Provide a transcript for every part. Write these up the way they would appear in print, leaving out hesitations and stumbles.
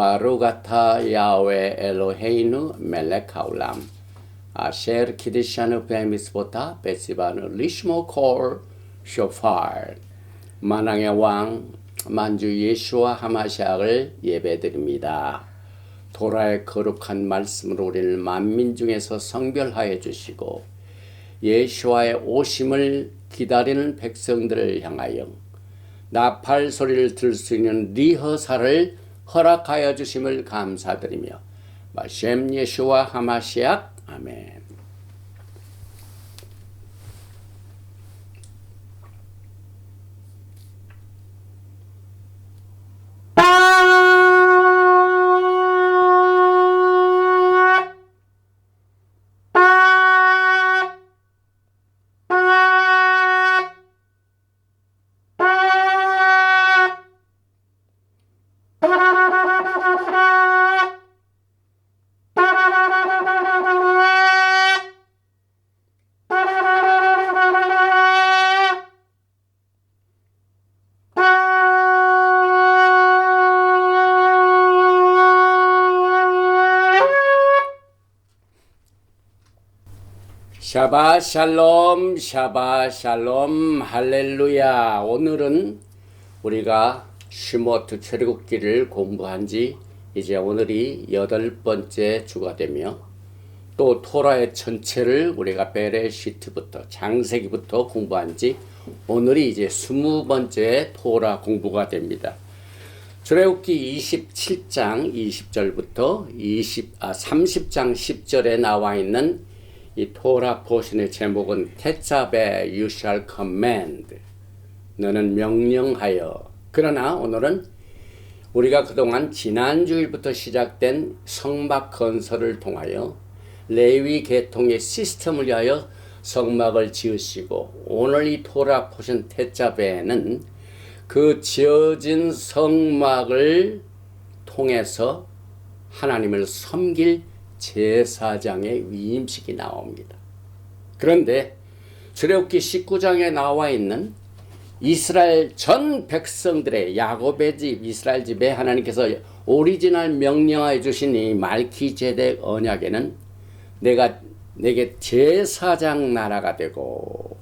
바루가타 야훼 엘로헤이누 멜렉 하울람 아셰르 키드샤누 베미스보타 베시바누 리시모 콜 쇼파르. 만왕의 왕 만주 예수와 하마시아를 예배드립니다. 도라의 거룩한 말씀으로 우리를 만민 중에서 성별하여 주시고 예수와의 오심을 기다리는 백성들을 향하여 나팔 소리를 들을 수 있는 리허설을 허락하여 주심을 감사드리며 바셈 예수와 하마시아 아멘. 샤ባት 샬롬, 샤ባት 샬롬, 할렐루야. 오늘은 우리가 시모트 출애굽기를 공부한 지 이제 오늘이 8번째 주가 되며 또 토라의 전체를 우리가 베레시트부터 창세기부터 공부한 지 오늘이 이제 20번째 토라 공부가 됩니다. 출애굽기 27장 20절부터 30장 10절에 나와 있는 이 토라 포션의 제목은 테차베 you shall command, 너는 명령하여. 그러나 오늘은 우리가 그동안 지난주일부터 시작된 성막 건설을 통하여 레위 계통의 시스템을 위하여 성막을 지으시고 오늘 이 토라 포션 테차베는 그 지어진 성막을 통해서 하나님을 섬길 제사장의 위임식이 나옵니다. 그런데 출애굽기 19장에 나와 있는 이스라엘 전 백성들의 야곱의 집 이스라엘 집에 하나님께서 오리지널 명령하여 주신 이 말키제덱 언약에는 내게 제사장 나라가 되고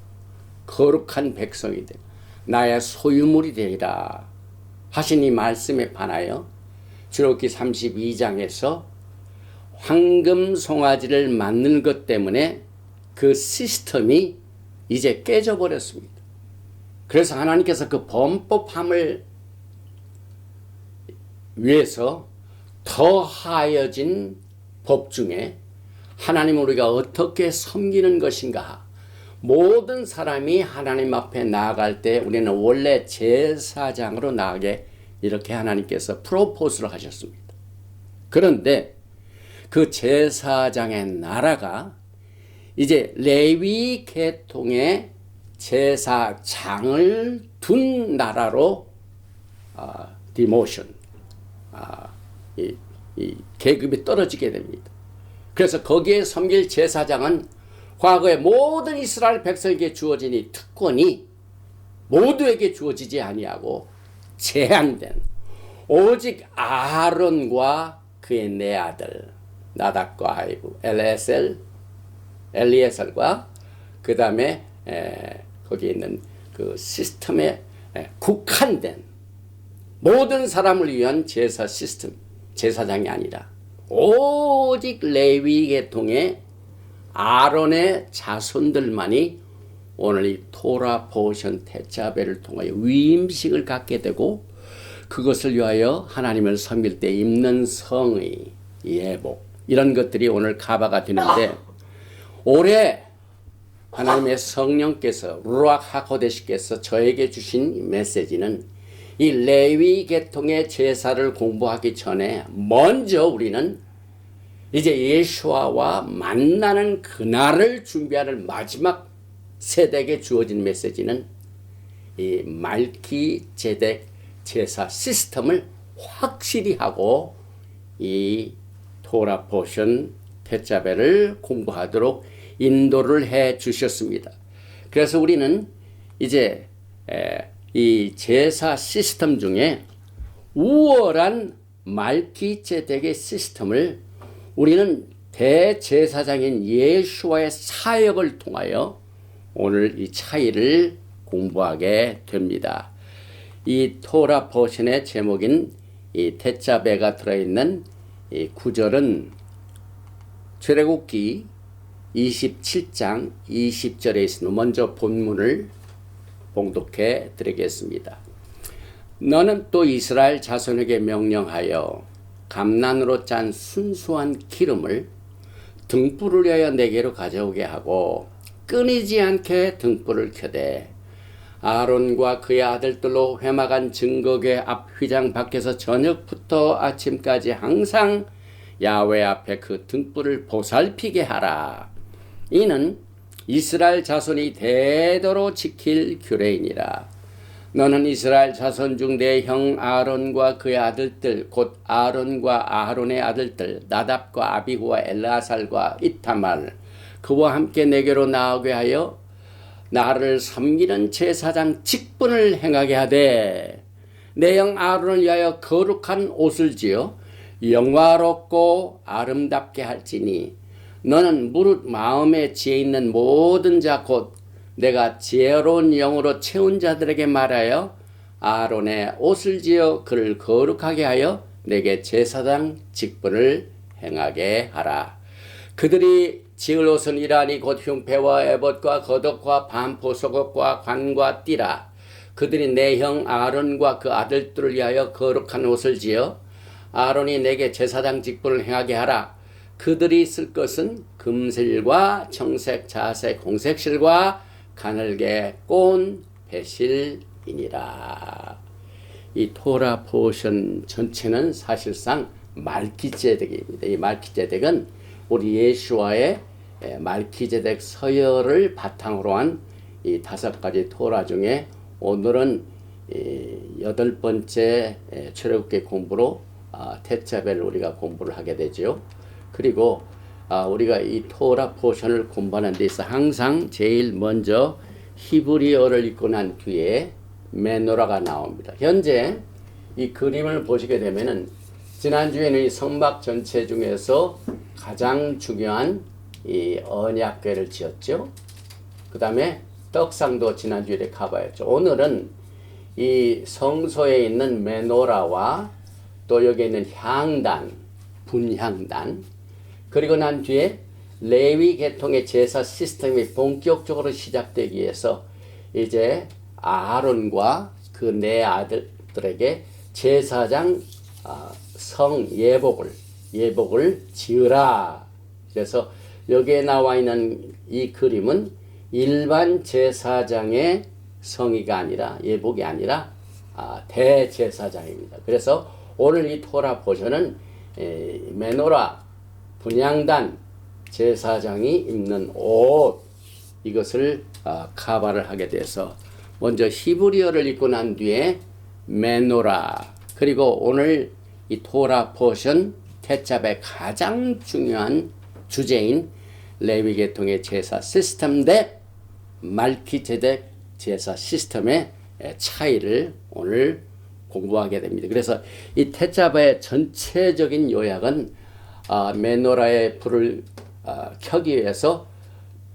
거룩한 백성이 되고 나의 소유물이 되리라 하신 이 말씀에 반하여 출애굽기 32장에서 황금 송아지를 만든 것 때문에 그 시스템이 이제 깨져버렸습니다. 그래서 하나님께서 그 범법함을 위해서 더 하여진 법 중에 하나님 우리가 어떻게 섬기는 것인가. 모든 사람이 하나님 앞에 나아갈 때 우리는 원래 제사장으로 나가게 이렇게 하나님께서 프로포즈를 하셨습니다. 그런데 그 제사장의 나라가 이제 레위 계통의 제사장을 둔 나라로 디모션, 이 계급이 떨어지게 됩니다. 그래서 거기에 섬길 제사장은 과거에 모든 이스라엘 백성에게 주어진 이 특권이 모두에게 주어지지 아니하고 제한된 오직 아론과 그의 네 아들 나답과 아비후 엘리에셀과 그 다음에 거기에 있는 그 시스템에 국한된 모든 사람을 위한 제사 시스템, 제사장이 아니라 오직 레위 계통의 아론의 자손들만이 오늘 이 토라 포션 테차베를 통하여 위임식을 갖게 되고 그것을 위하여 하나님을 섬길 때 입는 성의, 예복 이런 것들이 오늘 카바가 되는데 올해 하나님의 성령께서 루ach 하코데시께서 저에게 주신 메시지는 이 레위 계통의 제사를 공부하기 전에 먼저 우리는 이제 예수와와 만나는 그날을 준비하는 마지막 세대에게 주어진 메시지는 이 말키제덱 제사 시스템을 확실히 하고 이 토라 포션 테차베를 공부하도록 인도를 해 주셨습니다. 그래서 우리는 이제 이 제사 시스템 중에 우월한 말기제덱의 시스템을 우리는 대제사장인 예수와의 사역을 통하여 오늘 이 차이를 공부하게 됩니다. 이 토라 포션의 제목인 이 테자베가 들어있는 이 구절은 출애굽기 27장 20절에 있으므로 먼저 본문을 봉독해 드리겠습니다. 너는 또 이스라엘 자손에게 명령하여 감난으로 짠 순수한 기름을 등불을 위하여 내게로 가져오게 하고 끊이지 않게 등불을 켜되 아론과 그의 아들들로 회막한 증거궤 앞 휘장 밖에서 저녁부터 아침까지 항상 야훼 앞에 그 등불을 보살피게 하라. 이는 이스라엘 자손이 대대로 지킬 규례이니라. 너는 이스라엘 자손 중 내 형 아론과 그의 아들들 곧 아론과 아론의 아들들 나답과 아비후와 엘르아살과 이타말 그와 함께 내게로 나오게 하여 나를 섬기는 제사장 직분을 행하게 하되 내 형 아론을 위하여 거룩한 옷을 지어 영화롭고 아름답게 할지니 너는 무릇 마음에 지혜 있는 모든 자 곧 내가 지혜로운 영으로 채운 자들에게 말하여 아론의 옷을 지어 그를 거룩하게 하여 내게 제사장 직분을 행하게 하라. 그들이 지을 옷은 이라니 곧 흉패와 에봇과 겉옷과 반포 속옷과 관과 띠라. 그들이 내 형 아론과 그 아들들을 위하여 거룩한 옷을 지어 아론이 내게 제사장 직분을 행하게 하라. 그들이 쓸 것은 금실과 청색, 자색, 홍색실과 가늘게 꼰 배실이니라. 이 토라 포션 전체는 사실상 말기제덱입니다. 이 말기제덱은 우리 예수와의 말기제덱 서열을 바탕으로 한 이 5가지 토라 중에 오늘은 8번째 출애굽기 공부로 테자벨을 우리가 공부를 하게 되죠. 그리고 우리가 이 토라 포션을 공부하는 데 있어 항상 제일 먼저 히브리어를 읽고 난 뒤에 메노라가 나옵니다. 현재 이 그림을 보시게 되면은 지난주에는 이 성막 전체 중에서 가장 중요한 이 언약궤를 지었죠. 그 다음에 떡상도 지난주에 커버했죠. 오늘은 이 성소에 있는 메노라와 또 여기 있는 향단, 분향단, 그리고 난 뒤에 레위 계통의 제사 시스템이 본격적으로 시작되기 위해서 이제 아론과 그 네 아들들에게 제사장 성 예복을 지으라. 그래서 여기에 나와 있는 이 그림은 일반 제사장의 성의가 아니라 예복이 아니라 대제사장입니다. 그래서 오늘 이 토라 포션은 메노라 분향단 제사장이 입는 옷 이것을 카바를 하게 돼서 먼저 히브리어를 읽고 난 뒤에 메노라 그리고 오늘 이 토라 포션 테잡의 가장 중요한 주제인 레위 계통의 제사 시스템 대 말기제덱 제사 시스템의 차이를 오늘 공부하게 됩니다. 그래서 이 테잡의 전체적인 요약은 메노라의 불을 켜기 위해서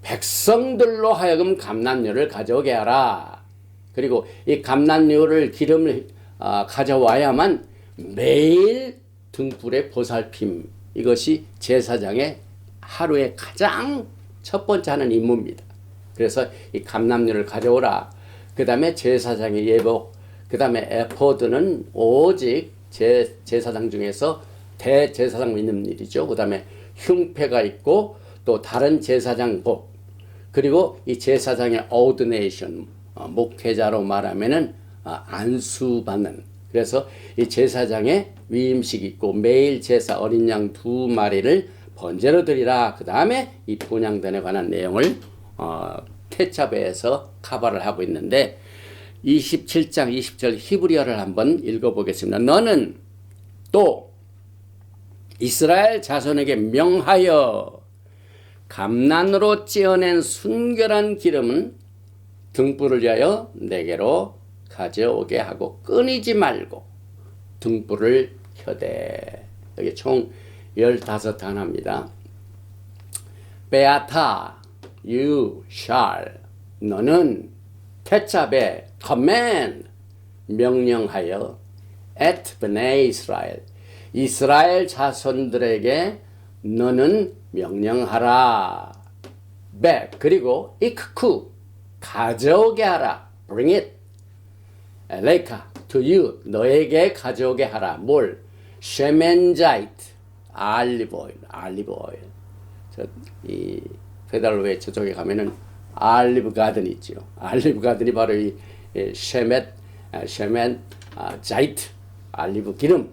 백성들로 하여금 감람료를 가져오게 하라. 그리고 이 감람료를 기름을 가져와야만 매일 등불의 보살핌 이것이 제사장의 하루의 가장 첫 번째 하는 임무입니다. 그래서 이 감람료를 가져오라. 그 다음에 제사장의 예복, 그 다음에 에포드는 오직 제사장 중에서 대제사장 믿는 일이죠. 그 다음에 흉패가 있고 또 다른 제사장 복, 그리고 이 제사장의 오드네이션, 목회자로 말하면은 안수받는. 그래서 이 제사장의 위임식이 있고 매일 제사 어린 양 2마리를 번제로 드리라. 그 다음에 이 분향단에 관한 내용을 테차베에서 카바를 하고 있는데 27장 20절 히브리어를 한번 읽어보겠습니다. 너는 또 이스라엘 자손에게 명하여 감난으로 찌어낸 순결한 기름은 등불을 위하여 내게로 가져오게 하고 끊이지 말고 등불을 혀대. 여기 총 15단어입니다. 베아타, you shall. 너는 태자베, command. 명령하여 at bnei Israel. 이스라엘 자손들에게 너는 명령하라. 베, 그리고 이크쿠. 가져오게 하라. bring it. 엘레카, to you. 너에게 가져오게 하라. 뭘? 쉐멘자이트. 알리브 오일. 알리브 오일. 이 페달로의 저쪽에 가면은 알리브 가든이 있죠. 알리브 가든이 바로 이 쉐멘 자이트, 알리브 기름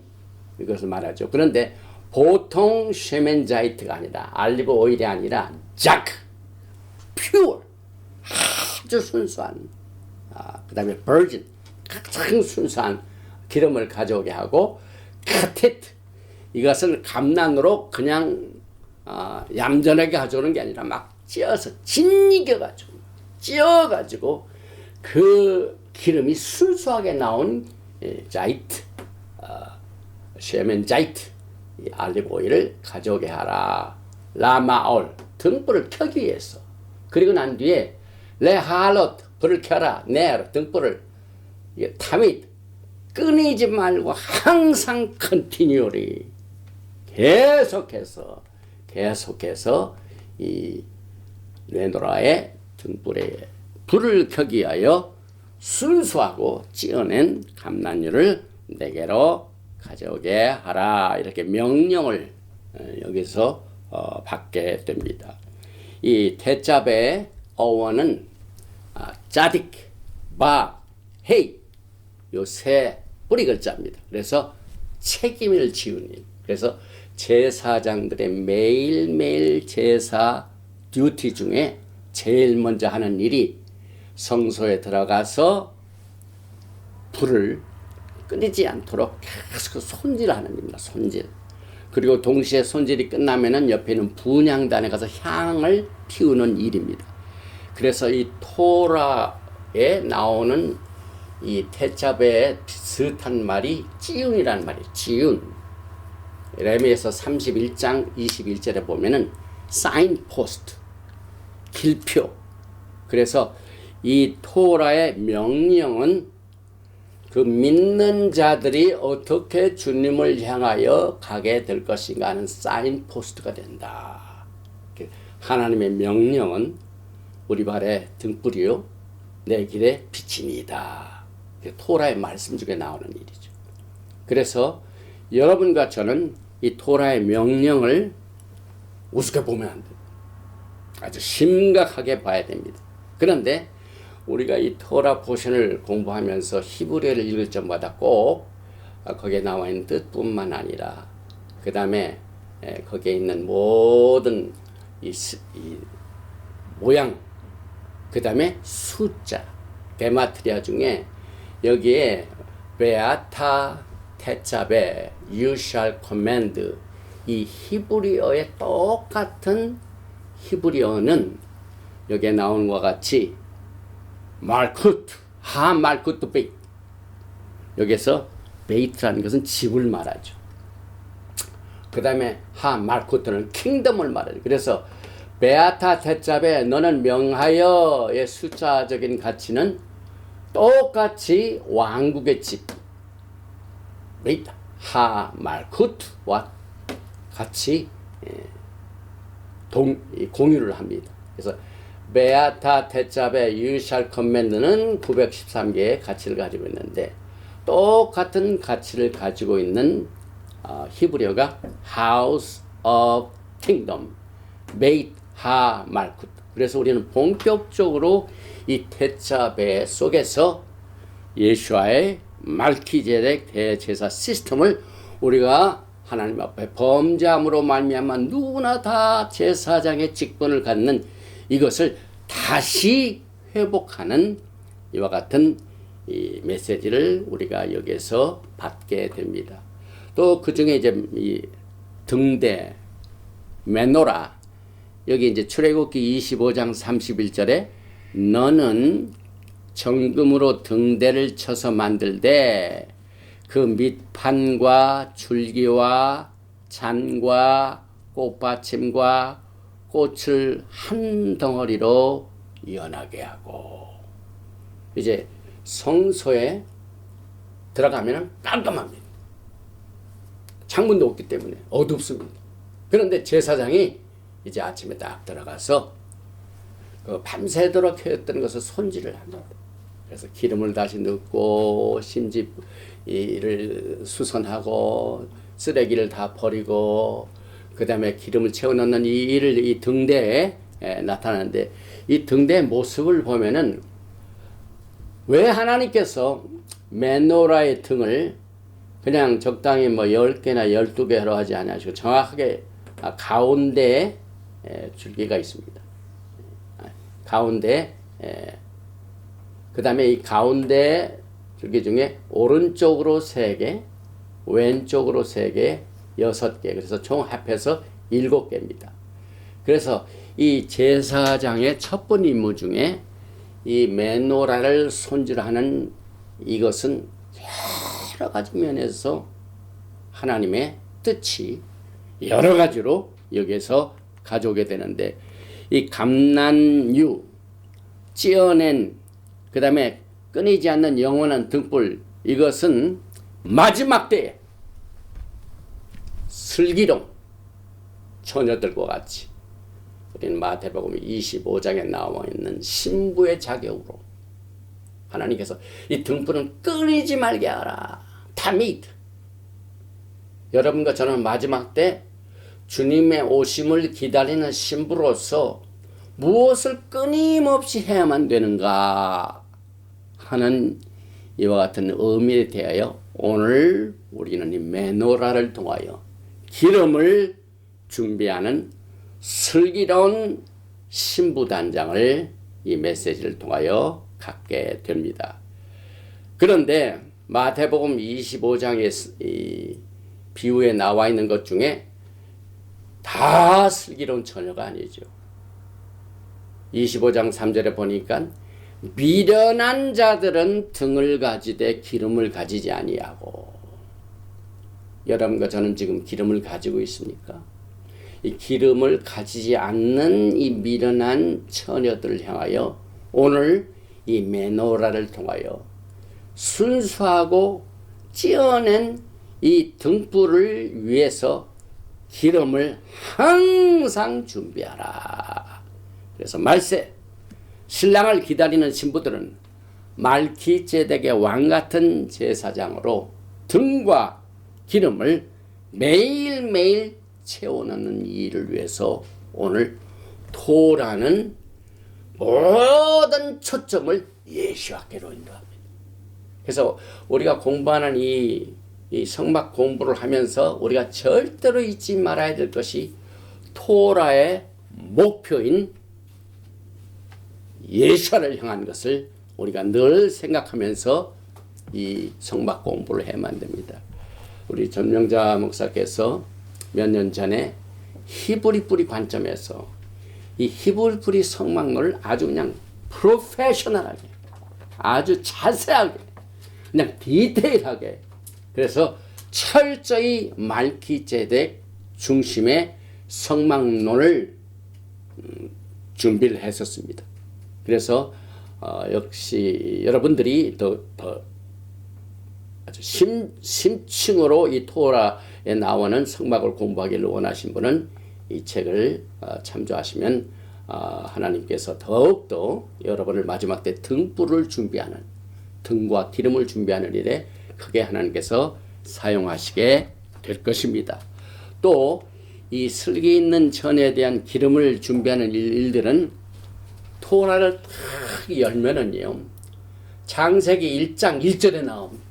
이것을 말하죠. 그런데 보통 쉐멘 자이트가 아니라 알리브 오일이 아니라 자크, 퓨어, 아주 순수한, 그 다음에 버진, 가장 순수한 기름을 가져오게 하고 카테트, 이것을 감난으로 그냥 얌전하게 가져오는 게 아니라 막 찧어서 찌어가지고 그 기름이 순수하게 나온 자이트, 쉐멘 자이트, 알리브 오일을 가져오게 하라. 라마올, 등불을 켜기 위해서. 그리고 난 뒤에 레할롯, 불을 켜라. 네르, 등불을 타밋, 끊이지 말고 항상 컨티뉴얼리 계속해서 이 메노라의 등불에 불을 켜기 위하여 순수하고 찌어낸 감난유를 내게로 가져오게 하라. 이렇게 명령을 여기서 받게 됩니다. 이 태자베의 어원은 짜딕, 바, 헤이 요 세 뿌리 글자입니다. 그래서 책임을 지우는 일. 그래서 제사장들의 매일매일 제사 듀티 중에 제일 먼저 하는 일이 성소에 들어가서 불을 끊이지 않도록 계속 손질하는 일입니다. 손질. 그리고 동시에 손질이 끝나면은 옆에 있는 분향단에 가서 향을 피우는 일입니다. 그래서 이 토라에 나오는 이 태자베의 비슷한 말이 찌윤이라는 말이에요. 찌윤. 레미에서 31장 21절에 보면은 사인포스트, 길표. 그래서 이 토라의 명령은 그 믿는 자들이 어떻게 주님을 향하여 가게 될 것인가 하는 사인포스트가 된다. 하나님의 명령은 우리 발의 등불이요 내 길의 빛이니이다. 토라의 말씀 중에 나오는 일이죠. 그래서 여러분과 저는 이 토라의 명령을 우습게 보면 안 됩니다. 아주 심각하게 봐야 됩니다. 그런데 우리가 이 토라 포션을 공부하면서 히브리어를 읽을 적마다 꼭 거기에 나와 있는 뜻뿐만 아니라 그 다음에 거기에 있는 모든 이 모양, 그 다음에 숫자, 게마트리아 중에 여기에 베아타, 테차베, you shall command, 이 히브리어의 똑같은 히브리어는 여기에 나오는 것과 같이 말쿠트, 하 말쿠트 베이트. 여기서 베이트라는 것은 집을 말하죠. 그 다음에 하 말쿠트는 킹덤을 말하죠. 그래서 베아타 테차베, 너는 명하여의 숫자적인 가치는 똑같이 왕국의 집 베이트, 하 말쿠트와 같이 공유를 합니다. 그래서 베아타 테차베 you shall command는 913개의 가치를 가지고 있는데 똑같은 가치를 가지고 있는 히브리어가 house of kingdom, 베이트 하 말쿠트. 그래서 우리는 본격적으로 이 테차베 속에서 예수와의 말키제덱 대제사 시스템을 우리가 하나님 앞에 범죄함으로 말미암아 누구나 다 제사장의 직분을 갖는 이것을 다시 회복하는 이와 같은 이 메시지를 우리가 여기서 받게 됩니다. 또 그 중에 이제 이 등대, 메노라, 여기 이제 출애굽기 25장 31절에 너는 정금으로 등대를 쳐서 만들되 그 밑판과 줄기와 잔과 꽃받침과 꽃을 한 덩어리로 연하게 하고, 이제 성소에 들어가면 깜깜합니다. 창문도 없기 때문에 어둡습니다. 그런데 제사장이 이제 아침에 딱 들어가서 그 밤새도록 켜였던 것을 손질을 합니다. 그래서 기름을 다시 넣고 심지를 수선하고 쓰레기를 다 버리고 그 다음에 기름을 채워 넣는 이 일을 이 등대에 나타나는데, 이 등대의 모습을 보면은 왜 하나님께서 메노라의 등을 그냥 적당히 뭐 10개나 12개로 하지 않으시고 정확하게 가운데에 줄기가 있습니다. 가운데, 그 다음에 이 가운데 줄기 중에 오른쪽으로 3개, 왼쪽으로 3개, 6개. 그래서 총 합해서 7개입니다. 그래서 이 제사장의 첫 번째 임무 중에 이 메노라를 손질하는 이것은 여러 가지 면에서 하나님의 뜻이 여러 가지로 여기에서 가져오게 되는데, 이 감난유, 찌어낸, 그 다음에 끊이지 않는 영원한 등불, 이것은 마지막 때에 슬기로운 처녀들과 같이 우리는 마태복음 25장에 나와 있는 신부의 자격으로 하나님께서 이 등불은 끊이지 말게 하라. 다밋. 여러분과 저는 마지막 때 주님의 오심을 기다리는 신부로서 무엇을 끊임없이 해야만 되는가 하는 이와 같은 의미에 대하여 오늘 우리는 이 메노라를 통하여 기름을 준비하는 슬기로운 신부단장을 이 메시지를 통하여 갖게 됩니다. 그런데 마태복음 25장의 이 비유에 나와 있는 것 중에 다 슬기로운 처녀가 아니죠. 25장 3절에 보니까 미련한 자들은 등을 가지되 기름을 가지지 아니하고, 여러분과 저는 지금 기름을 가지고 있습니까? 이 기름을 가지지 않는 이 미련한 처녀들을 향하여 오늘 이 메노라를 통하여 순수하고 찌어낸 이 등불을 위해서 기름을 항상 준비하라. 그래서 말세, 신랑을 기다리는 신부들은 말키제덱의 왕같은 제사장으로 등과 기름을 매일매일 채워넣는 일을 위해서 오늘 토라는 모든 초점을 예수와께로 인도합니다. 그래서 우리가 공부하는 이 성막 공부를 하면서 우리가 절대로 잊지 말아야 될 것이 토라의 목표인 예수를 향한 것을 우리가 늘 생각하면서 이 성막 공부를 해야만 됩니다. 우리 전명자 목사께서 몇 년 전에 히브리 뿌리 관점에서 이 히브리 뿌리 성막론을 아주 그냥 프로페셔널하게, 아주 자세하게, 그냥 디테일하게, 그래서 철저히 말키제덱 중심의 성막론을 준비를 했었습니다. 그래서 역시 여러분들이 더 아주 심층으로 이 토라에 나오는 성막을 공부하기를 원하신 분은 이 책을 참조하시면 하나님께서 더욱더 여러분을 마지막 때 등불을 준비하는, 등과 기름을 준비하는 일에 크게 하나님께서 사용하시게 될 것입니다. 또 이 슬기 있는 전에 대한 기름을 준비하는 일들은 토라를 탁 열면은요, 창세기 1장 1절에 나옵니다.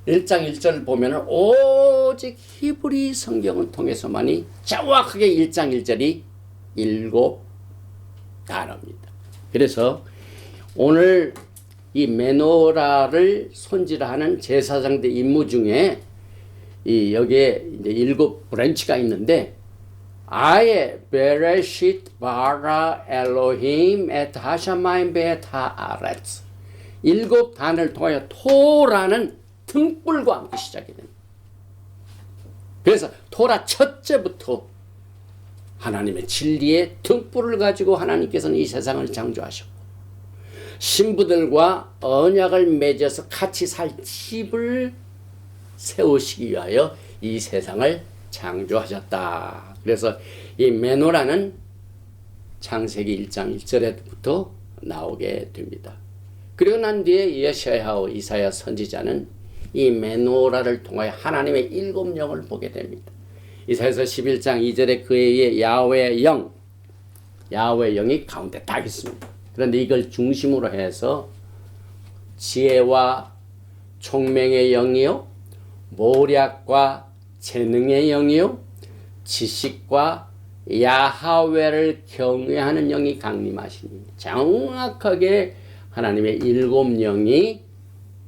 1장 1절을 보면은 오직 히브리 성경을 통해서만이 정확하게 1장 1절이 7 단어입니다. 그래서 오늘 이 메노라를 손질하는 제사장들 임무 중에 이 여기에 이제 7 브랜치가 있는데, 아예 베레쉿 바라 엘로힘 에트 하샤마임 베타 아렛 7 단을 통하여 토라는 등불과 함께 시작이 됩니다. 그래서 토라 첫째부터 하나님의 진리의 등불을 가지고 하나님께서는 이 세상을 창조하셨고 신부들과 언약을 맺어서 같이 살 집을 세우시기 위하여 이 세상을 창조하셨다. 그래서 이 메노라는 창세기 1장 1절에부터 나오게 됩니다. 그리고 난 뒤에 여시야하고 이사야 선지자는 이 메노라를 통하여 하나님의 일곱 영을 보게 됩니다. 이사야서 11장 2절에 그의 야훼의 영이 가운데 딱 있습니다. 그런데 이걸 중심으로 해서 지혜와 총명의 영이요, 모략과 재능의 영이요, 지식과 야하웨를 경외하는 영이 강림하시니 정확하게 하나님의 일곱 영이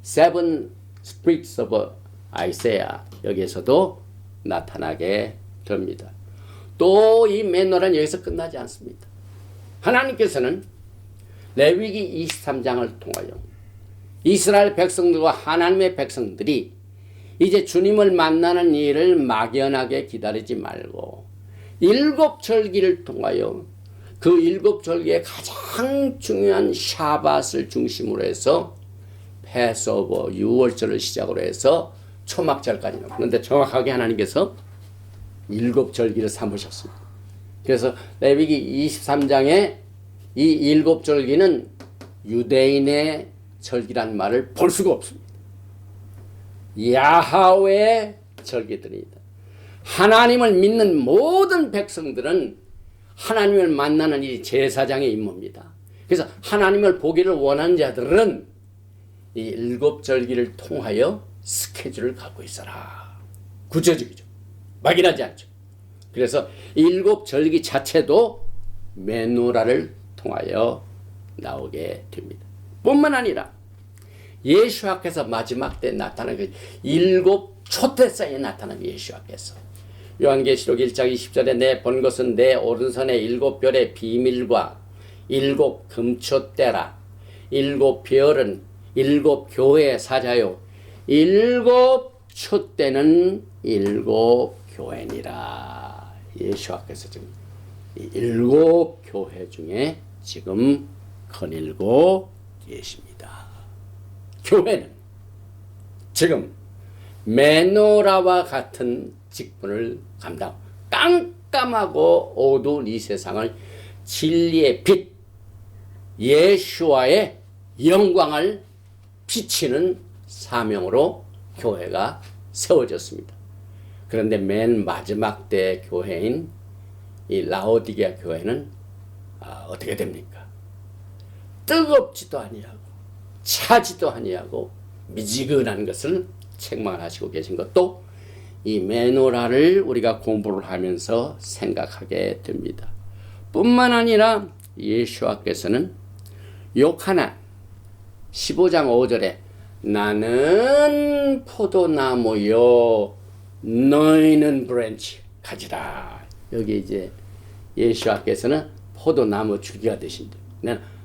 Seven Spirits of Isaiah 여기에서도 나타나게 됩니다. 또 이 메노라는 여기서 끝나지 않습니다. 하나님께서는 레위기 23장을 통하여 이스라엘 백성들과 하나님의 백성들이 이제 주님을 만나는 일을 막연하게 기다리지 말고 일곱 절기를 통하여 그 일곱 절기의 가장 중요한 샤밧을 중심으로 해서 패스오버 유월절을 시작으로 해서 초막절까지. 그런데 정확하게 하나님께서 일곱 절기를 삼으셨습니다. 그래서 레위기 23장에 이 일곱 절기는 유대인의 절기란 말을 볼 수가 없습니다. 야하웨의 절기들입니다. 하나님을 믿는 모든 백성들은 하나님을 만나는 이 제사장의 임무입니다. 그래서 하나님을 보기를 원하는 자들은 이 일곱 절기를 통하여 스케줄을 갖고 있어라. 구체적이죠. 막연하지 않죠. 그래서 일곱 절기 자체도 메노라를 통하여 나오게 됩니다. 뿐만 아니라 예수와께서 마지막 때 나타난 그 일곱 초대사에 나타난 예수와께서 요한계시록 1장 20절에 내 본 것은 내 오른손에 일곱 별의 비밀과 일곱 금초대라. 일곱 별은 일곱 교회의 사자요 일곱 촛대는 일곱 교회니라. 예수와께서 지금 이 일곱 교회 중에 지금 거닐고 계십니다. 교회는 지금 메노라와 같은 직분을 감당. 깜깜하고 어두운 이 세상을 진리의 빛, 예수와의 영광을 비치는 사명으로 교회가 세워졌습니다. 그런데 맨 마지막 때 교회인 이 라오디게아 교회는 어떻게 됩니까? 뜨겁지도 아니하고 차지도 아니하고 미지근한 것을 책망하시고 계신 것도 이 메노라를 우리가 공부를 하면서 생각하게 됩니다. 뿐만 아니라 예수와께서는 요한나 15장 5절에 나는 포도나무요 너희는 브랜치 가지라. 여기 이제 예수와께서는 포도나무 줄기가 되신다.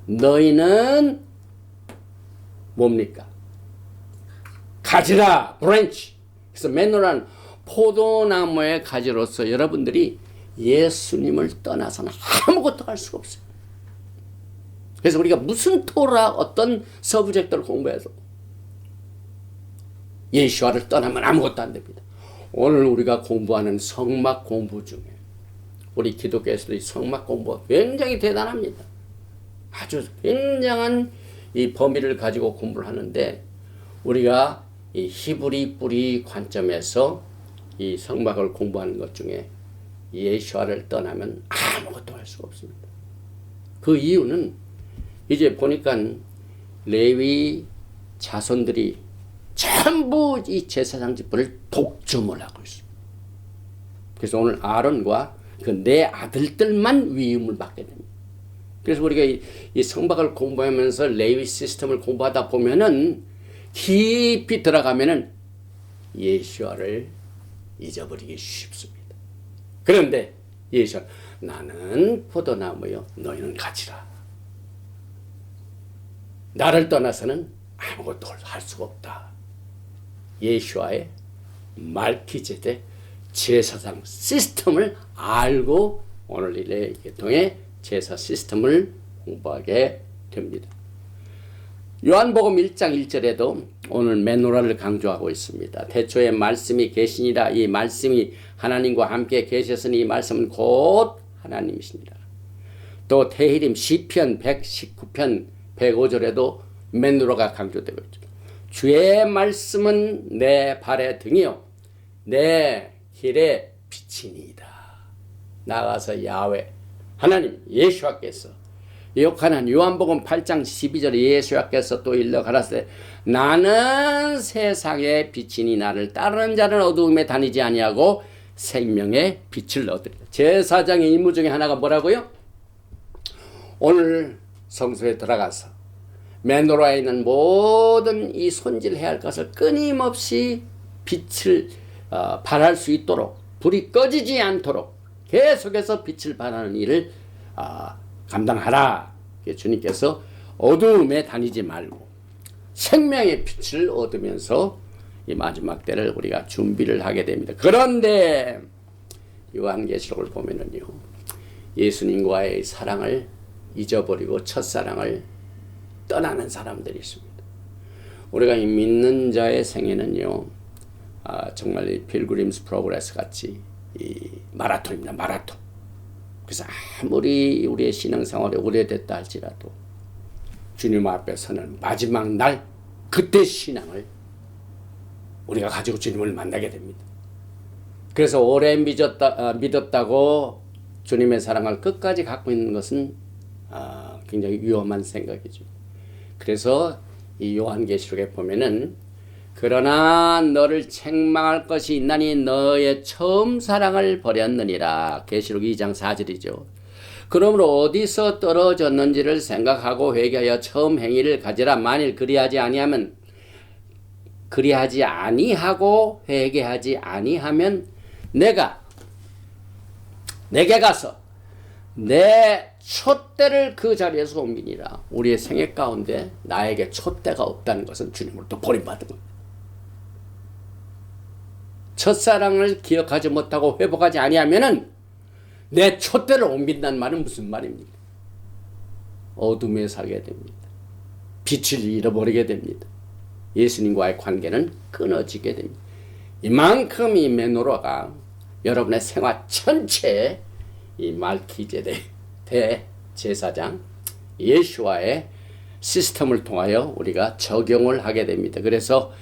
너희는 뭡니까? 가지라, 브랜치. 그래서 메노라는 포도나무의 가지로서 여러분들이 예수님을 떠나서는 아무것도 할 수가 없어요. 그래서 우리가 무슨 토라 어떤 서브젝트를 공부해서 예수와를 떠나면 아무것도 안 됩니다. 오늘 우리가 공부하는 성막 공부 중에 우리 기독교에서도 이 성막 공부가 굉장히 대단합니다. 아주 굉장한 이 범위를 가지고 공부를 하는데 우리가 이 히브리 뿌리 관점에서 이 성막을 공부하는 것 중에 예수와를 떠나면 아무것도 할 수가 없습니다. 그 이유는 이제 보니까 레위 자손들이 전부 이 제사장 직분을 독점을 하고 있습니다. 그래서 오늘 아론과 그 네 아들들만 위임을 받게 됩니다. 그래서 우리가 이 성막을 공부하면서 레위 시스템을 공부하다 보면은 깊이 들어가면은 예수와를 잊어버리기 쉽습니다. 그런데 예수와 나는 포도나무요 너희는 가지라. 나를 떠나서는 아무것도 할 수가 없다. 예수와의 말기제대 제사장 시스템을 알고 오늘 일에 통해 제사 시스템을 공부하게 됩니다. 요한복음 1장 1절에도 오늘 메노라를 강조하고 있습니다. 태초에 말씀이 계시니라. 이 말씀이 하나님과 함께 계셨으니 이 말씀은 곧 하나님이십니다. 또 테힐림 시편 119편 105절에도 메노라가 강조되고 있죠. 주의 말씀은 내 발의 등이요 내 길의 빛이니이다. 나가서 야훼 하나님 예수와께서 욕하는 요한복음 8장 12절에 예수와께서 또 일러 가라사대 나는 세상의 빛이니 나를 따르는 자는 어두움에 다니지 아니하고 생명의 빛을 얻으리라. 제사장의 임무 중에 하나가 뭐라고요? 오늘 성소에 들어가서 메노라에 있는 모든 이 손질해야 할 것을 끊임없이 빛을 발할 수 있도록 불이 꺼지지 않도록 계속해서 빛을 발하는 일을 감당하라. 주님께서 어두움에 다니지 말고 생명의 빛을 얻으면서 이 마지막 때를 우리가 준비를 하게 됩니다. 그런데 요한계시록을 보면은요, 예수님과의 사랑을 잊어버리고 첫사랑을 떠나는 사람들이 있습니다. 우리가 이 믿는 자의 생애는요, 정말 이 필그림스 프로그레스 같이 이 마라톤입니다. 마라톤. 그래서 아무리 우리의 신앙생활이 오래됐다 할지라도 주님 앞에서는 마지막 날 그때 신앙을 우리가 가지고 주님을 만나게 됩니다. 그래서 오래 믿었다고 주님의 사랑을 끝까지 갖고 있는 것은 굉장히 위험한 생각이죠. 그래서 이 요한계시록에 보면은 그러나 너를 책망할 것이 있나니 너의 처음 사랑을 버렸느니라. 계시록 2장 4절이죠. 그러므로 어디서 떨어졌는지를 생각하고 회개하여 처음 행위를 가지라. 만일 그리하지 아니하고 회개하지 아니하면 내게 가서 내 촛대를 그 자리에서 옮기니라. 우리의 생애 가운데 나에게 촛대가 없다는 것은 주님으로부터 버림받은 겁니다. 첫사랑을 기억하지 못하고 회복하지 아니하면은 내 촛대를 옮긴다는 말은 무슨 말입니까? 어둠에 살게 됩니다. 빛을 잃어버리게 됩니다. 예수님과의 관계는 끊어지게 됩니다. 이만큼 이 메노라가 여러분의 생활 전체에 이 말기제대 대제사장 예수와의 시스템을 통하여 우리가 적용을 하게 됩니다. 그래서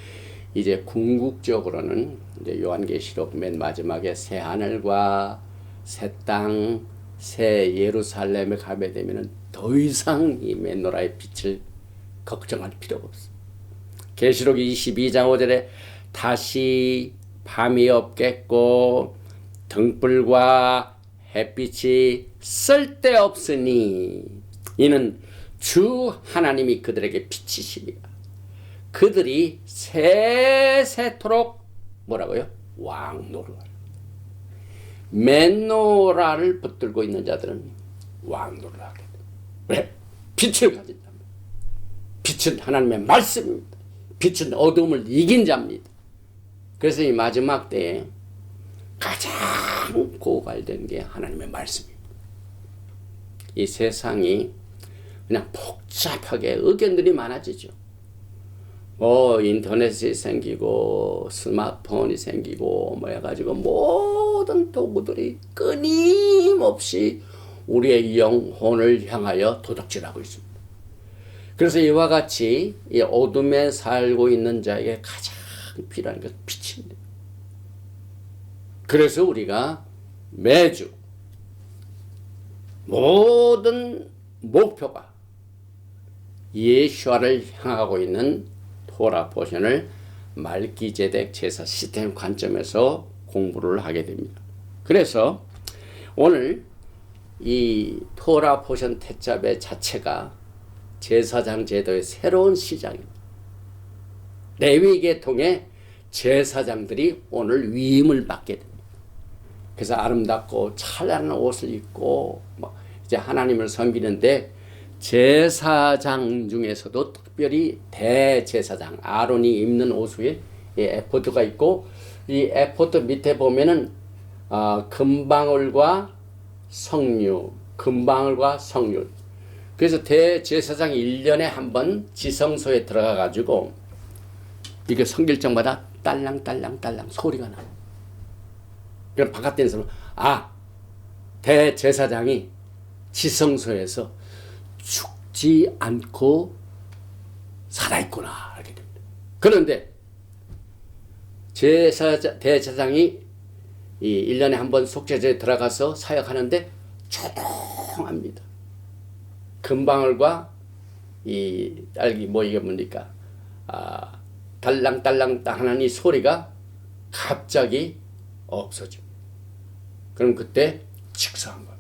이제 궁극적으로는 이제 요한계시록 맨 마지막에 새 하늘과 새 땅, 새 예루살렘에 가게 되면은 더 이상 이 메노라의 빛을 걱정할 필요가 없습니다. 계시록 22장 5절에 다시 밤이 없겠고 등불과 햇빛이 쓸데없으니 이는 주 하나님이 그들에게 빛이시니라. 그들이 세세토록 뭐라고요? 왕노를. 메노라를 붙들고 있는 자들은 왕노를 하게 됩니다. 왜? 빛을 가진다. 빛은 하나님의 말씀입니다. 빛은 어둠을 이긴 자입니다. 그래서 이 마지막 때에 가장 고갈된 게 하나님의 말씀입니다. 이 세상이 그냥 복잡하게 의견들이 많아지죠. 인터넷이 생기고 스마트폰이 생기고 해가지고 모든 도구들이 끊임없이 우리의 영혼을 향하여 도둑질하고 있습니다. 그래서 이와 같이 이 어둠에 살고 있는 자에게 가장 필요한 것은 빛입니다. 그래서 우리가 매주 모든 목표가 예수와를 향하고 있는 토라 포션을 말기제덱 제사 시스템 관점에서 공부를 하게 됩니다. 그래서 오늘 이 토라 포션 태자배 자체가 제사장 제도의 새로운 시작입니다. 레위 계통의 제사장들이 오늘 위임을 받게 됩니다. 그래서 아름답고 찬란한 옷을 입고 이제 하나님을 섬기는데 제사장 중에서도 특별히 대제사장 아론이 입는 옷 위에 이 에포드가 있고, 이 에포드 밑에 보면은 금방울과 석류, 금방울과 석류. 그래서 대제사장이 1년에 한 번 지성소에 들어가 가지고 이게 성길정마다 딸랑딸랑딸랑 소리가 나. 그럼 바깥에 있는 사람은 대제사장이 지성소에서 죽지 않고 살아있구나 이렇게 됩니다. 그런데 대제사장이 이 1년에 한 번 속죄제에 들어가서 사역하는데 조용합니다. 금방울과 이 딸기 이게 뭡니까? 달랑달랑 하는 이 소리가 갑자기 없어집니다. 그럼 그때 직사한 겁니다.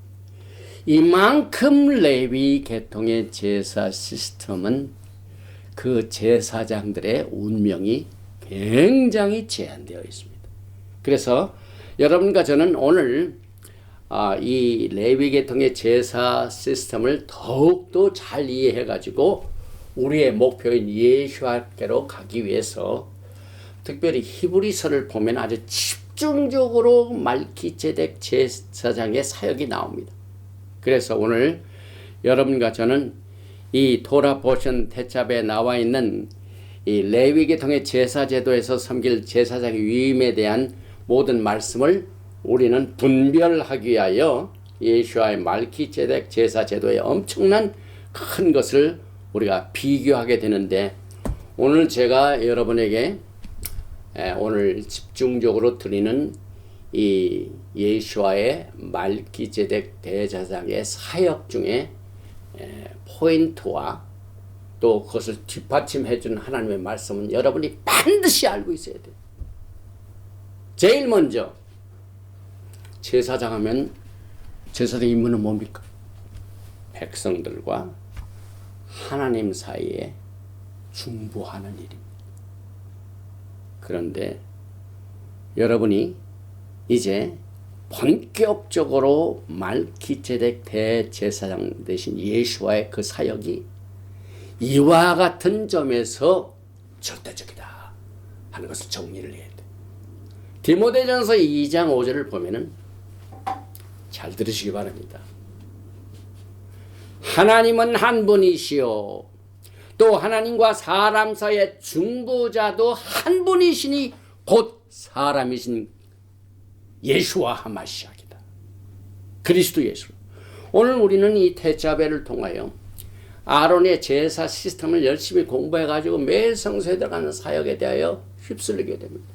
이만큼 레위 계통의 제사 시스템은 그 제사장들의 운명이 굉장히 제한되어 있습니다. 그래서 여러분과 저는 오늘 이 레위 계통의 제사 시스템을 더욱더 잘 이해해 가지고 우리의 목표인 예수와께로 가기 위해서 특별히 히브리서를 보면 아주 집중적으로 말기제덱 제사장의 사역이 나옵니다. 그래서 오늘 여러분과 저는 이 토라 포션 대첩에 나와 있는 이 레위 계통의 제사 제도에서 섬길 제사장의 위임에 대한 모든 말씀을 우리는 분별하기 위하여 예수와의 말기제덱 제사 제도의 엄청난 큰 것을 우리가 비교하게 되는데, 오늘 제가 여러분에게 오늘 집중적으로 드리는 이 예수와의 말기제덱 대제사장의 사역 중에 포인트와 또 그것을 뒷받침해 주는 하나님의 말씀은 여러분이 반드시 알고 있어야 돼요. 제일 먼저 제사장 하면 제사장 임무는 뭡니까? 백성들과 하나님 사이에 중보하는 일입니다. 그런데 여러분이 이제 본격적으로 말기제덱 대제사장 대신 예수와의 그 사역이 이와 같은 점에서 절대적이다 하는 것을 정리를 해야 돼. 디모데전서 2장 5절을 보면은 잘 들으시기 바랍니다. 하나님은 한 분이시요 또 하나님과 사람 사이의 중보자도 한 분이시니 곧 사람이신 예수와 하마시아이다. 그리스도 예수. 오늘 우리는 이 대자배를 통하여 아론의 제사 시스템을 열심히 공부해가지고 매일 성소에 들어가는 사역에 대하여 휩쓸리게 됩니다.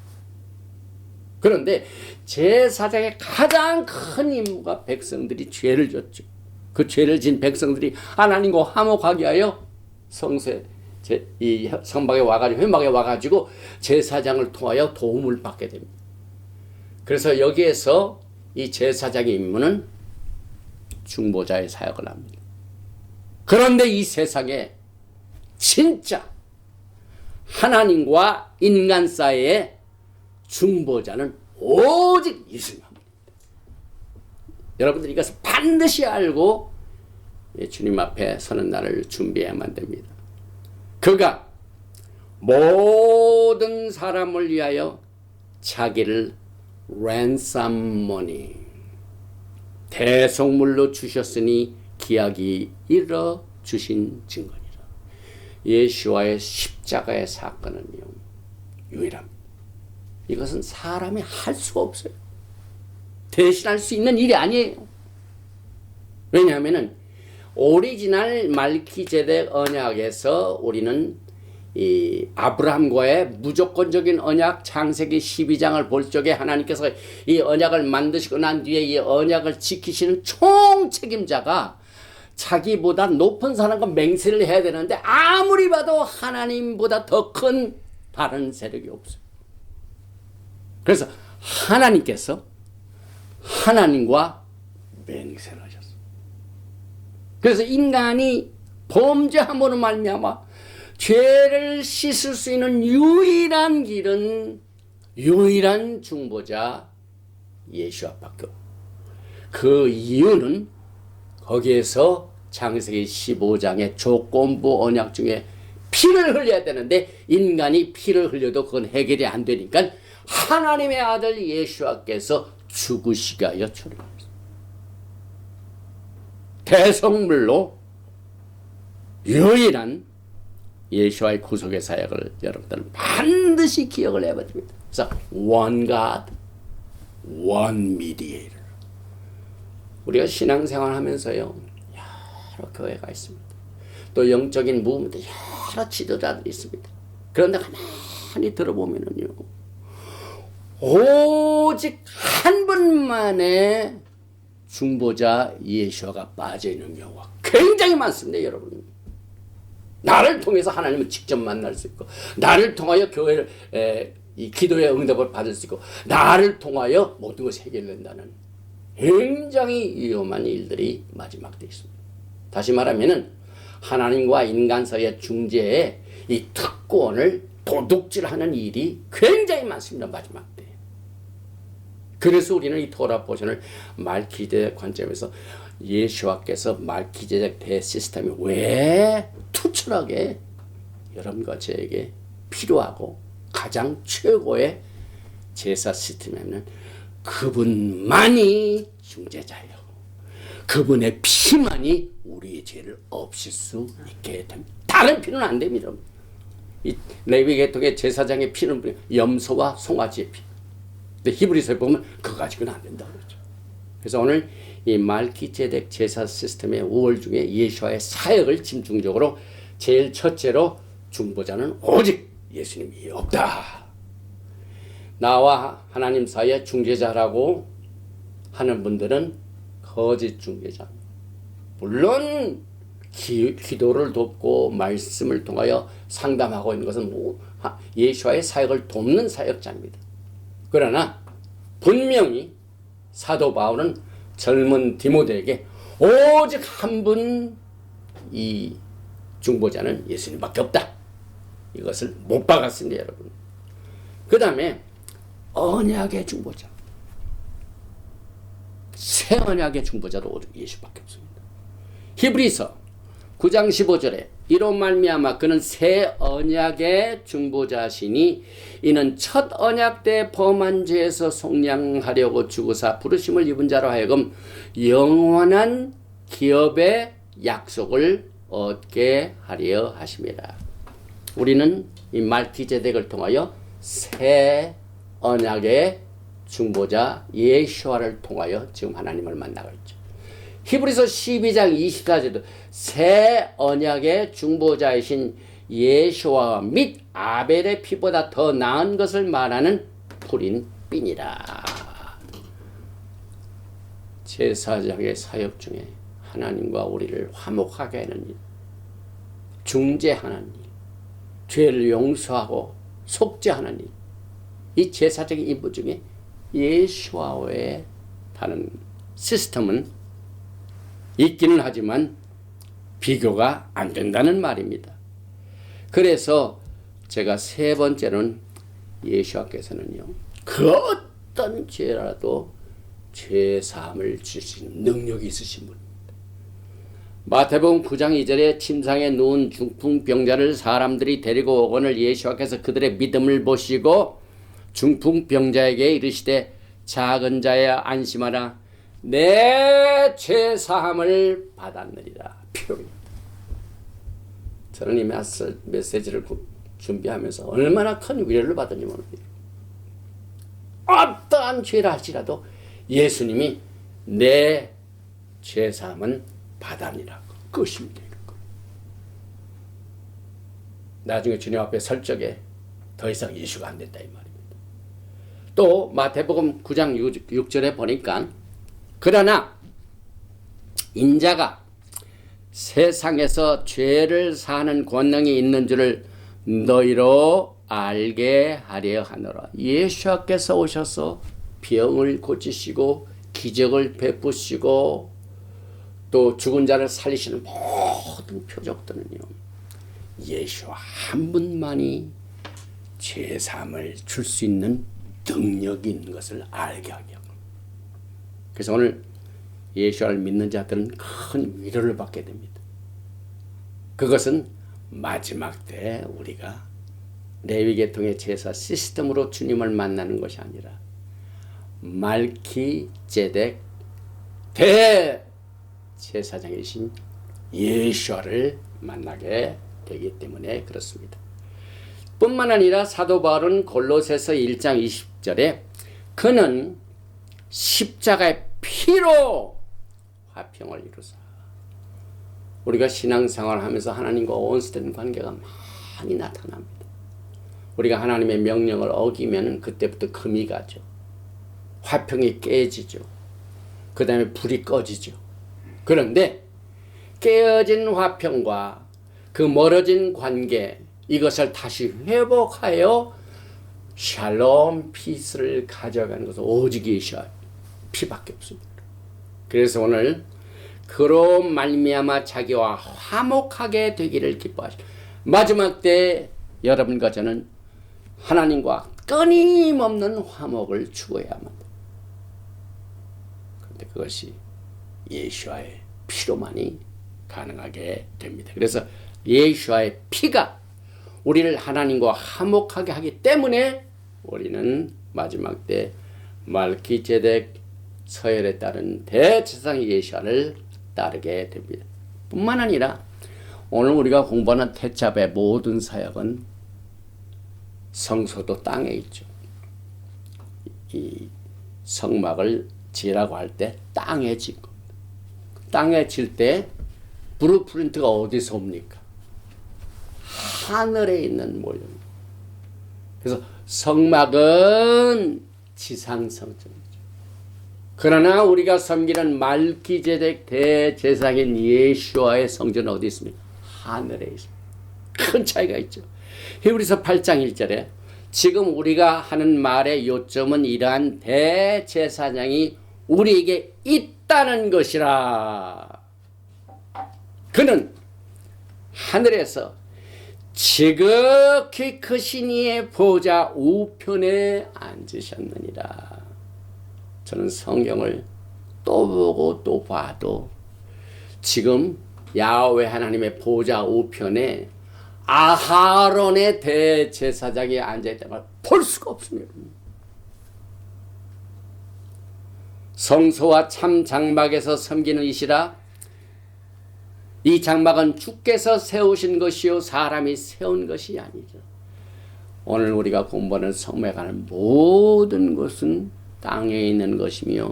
그런데 제사장의 가장 큰 임무가 백성들이 죄를 졌죠. 그 죄를 진 백성들이 하나님과 화목하게 하여 성소에 이 성막에 와가지고 회막에 와가지고 제사장을 통하여 도움을 받게 됩니다. 그래서 여기에서 이 제사장의 임무는 중보자의 사역을 합니다. 그런데 이 세상에 진짜 하나님과 인간 사이의 중보자는 오직 예수님입니다. 여러분들이 이것을 반드시 알고 주님 앞에 서는 날을 준비해야만 됩니다. 그가 모든 사람을 위하여 자기를 ransom money 대속물로 주셨으니 기약이 이르러 주신 증거니라. 예수와의 십자가의 사건은요 유일합니다. 이것은 사람이 할 수가 없어요. 대신할 수 있는 일이 아니에요. 왜냐하면은 오리지널 말기제덱 언약에서 우리는 이 아브라함과의 무조건적인 언약 창세기 12장을 볼 적에 하나님께서 이 언약을 만드시고 난 뒤에 이 언약을 지키시는 총 책임자가 자기보다 높은 사람과 맹세를 해야 되는데 아무리 봐도 하나님보다 더 큰 다른 세력이 없어요. 그래서 하나님께서 하나님과 맹세를 하셨어요. 그래서 인간이 범죄함으로 말미암아 죄를 씻을 수 있는 유일한 길은 유일한 중보자 예수 앞밖에 없고, 그 이유는 거기에서 창세기 15장의 조건부 언약 중에 피를 흘려야 되는데 인간이 피를 흘려도 그건 해결이 안 되니까 하나님의 아들 예수와께서 죽으시게 하여 처리하셨습니다. 대성물로 유일한 예수와의 구속의 사역을 여러분들은 반드시 기억을 해야 됩니다. 그래서 one God, one mediator. 우리가 신앙생활 하면서요 여러 교회가 있습니다. 또 영적인 무브먼트 여러 지도자들이 있습니다. 그런데 가만히 들어보면은요 오직 한 분만의 중보자 예수가 빠져있는 경우가 굉장히 많습니다. 여러분, 나를 통해서 하나님을 직접 만날 수 있고, 나를 통하여 교회를 이 기도의 응답을 받을 수 있고, 나를 통하여 모든 것이 해결된다는 굉장히 위험한 일들이 마지막 때 있습니다. 다시 말하면은 하나님과 인간 사이의 중재에 이 특권을 도둑질하는 일이 굉장히 많습니다. 마지막 때. 그래서 우리는 이 토라 포션을 말기제적 관점에서 예수와께서 말기제적 대시스템이 왜 투철하게 여러분과 저에게 필요하고 가장 최고의 제사 시스템이면 그분만이 중재자예요. 그분의 피만이 우리의 죄를 없앨 수 있게 됩니다. 다른 피는 안 됩니다. 이 레위 계통의 제사장의 피는 염소와 송아지의 피. 근데 히브리서에 보면 그거 가지고는 안 된다고 그러죠. 그래서 오늘 이 말기제덱 제사 시스템의 우월 중에 예수와의 사역을 집중적으로 제일 첫째로 중보자는 오직 예수님이 없다. 나와 하나님 사이의 중재자라고 하는 분들은 거짓 중재자. 물론 기도를 돕고 말씀을 통하여 상담하고 있는 것은 예수와의 사역을 돕는 사역자입니다. 그러나 분명히 사도 바울은 젊은 디모데에게 오직 한 분 이 중보자는 예수님밖에 없다. 이것을 못 박았습니다, 여러분. 그 다음에 언약의 중보자. 새 언약의 중보자도 오직 예수밖에 없습니다. 히브리서 9장 15절에 이로 말미암아 그는 새 언약의 중보자시니 이는 첫 언약 때 범한 죄에서 속량하려고 죽으사 부르심을 입은 자로 하여금 영원한 기업의 약속을 얻게 하려 하심이라. 우리는 이 말기제덱을 통하여 새 언약의 중보자 예수와를 통하여 지금 하나님을 만나고 있죠. 히브리서 12장 24절도 새 언약의 중보자이신 예수와 및 아벨의 피보다 더 나은 것을 말하는 푸린 핀이라. 제사장의 사역 중에 하나님과 우리를 화목하게 하는 일, 중재하는 일, 죄를 용서하고 속죄하는 일, 이 제사적인 임무 중에 예수와의 다른 시스템은 있기는 하지만 비교가 안 된다는 말입니다. 그래서 제가 세 번째는 예수께서는요, 그 어떤 죄라도 죄사함을 줄 수 있는 능력이 있으신 분입니다. 마태복음 9장 2절에 침상에 누운 중풍병자를 사람들이 데리고 오거늘 예수께서 그들의 믿음을 보시고 중풍병자에게 이르시되 작은 자야 안심하라 내 죄사함을 받았느니라. 표현입니다. 저는 이 메시지를 준비하면서 얼마나 큰 위로를 받은지 모릅니다. 어떠한 죄를 할지라도 예수님이 내 죄사함은 받았느니라. 그것입니다. 나중에 주님 앞에 설 적에 더 이상 예수가 안 된다 이 말입니다. 또 마태복음 9장 6절에 보니까 그러나 인자가 세상에서 죄를 사는 권능이 있는 줄을 너희로 알게 하려 하노라. 예수께서 오셔서 병을 고치시고 기적을 베푸시고 또 죽은 자를 살리시는 모든 표적들은요, 예수 한 분만이 죄사함을 줄 수 있는 능력이 있는 것을 알게 하게 합니다. 그래서 오늘 예수를 믿는 자들은 큰 위로를 받게 됩니다. 그것은 마지막 때 우리가 레위계통의 제사 시스템으로 주님을 만나는 것이 아니라 말키제덱 대제사장이신 예수와를 만나게 되기 때문에 그렇습니다. 뿐만 아니라 사도 바울은 골로새서 1장 20절에 그는 십자가의 피로 화평을 이루사. 우리가 신앙생활을 하면서 하나님과 온수된 관계가 많이 나타납니다. 우리가 하나님의 명령을 어기면 그때부터 금이 가죠. 화평이 깨지죠. 그 다음에 불이 꺼지죠. 그런데 깨어진 화평과 그 멀어진 관계, 이것을 다시 회복하여 샬롬 피스를 가져가는 것은 오직 예수와 피밖에 없습니다. 그래서 오늘 그로 말미암아 자기와 화목하게 되기를 기뻐하시고 마지막 때 여러분과 저는 하나님과 끊임없는 화목을 추구해야만 합니다. 그런데 그것이 예수와의 피로만이 가능하게 됩니다. 그래서 예수와의 피가 우리를 하나님과 화목하게 하기 때문에 우리는 마지막 때 말기제덱 서열에 따른 대제사장 예수와를 따르게 됩니다. 뿐만 아니라 오늘 우리가 공부하는 태잡의 모든 사역은 성소도 땅에 있죠. 이 성막을 지라고 할 때 땅에 진 겁니다. 땅에 질 때 브루프린트가 어디서 옵니까? 하늘에 있는 모형입니다. 그래서 성막은 지상성전이죠. 그러나 우리가 섬기는 말기제덱 대제사장인 예수와의 성전은 어디 있습니까? 하늘에 있습니다. 큰 차이가 있죠. 히브리서 8장 1절에 지금 우리가 하는 말의 요점은 이러한 대제사장이 우리에게 있다는 것이라. 그는 하늘에서 지극히 크신 이의 보좌 우편에 앉으셨느니라. 저는 성경을 또 보고 또 봐도 지금 야훼 하나님의 보좌 우편에 아하론의 대제사장이 앉아있다는 걸 볼 수가 없습니다. 성소와 참 장막에서 섬기는 이시라. 이 장막은 주께서 세우신 것이요 사람이 세운 것이 아니죠. 오늘 우리가 공부하는 성막하는 모든 것은 땅에 있는 것이며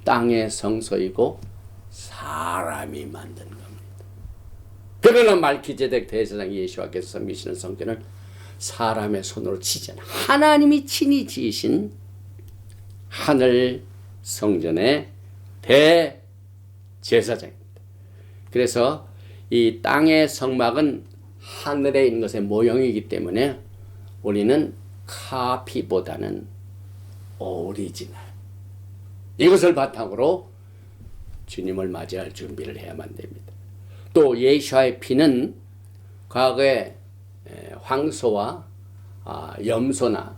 땅의 성소이고 사람이 만든 겁니다. 그러나 말기제덱 대제사장 예수와께서 섬기시는 성전은 사람의 손으로 지지 않아 하나님이 친히 지으신 하늘 성전의 대제사장입니다. 그래서 이 땅의 성막은 하늘에 있는 것의 모형이기 때문에 우리는 카피보다는 오리지널, 이것을 바탕으로 주님을 맞이할 준비를 해야만 됩니다. 또 예수와의 피는 과거에 황소와 염소나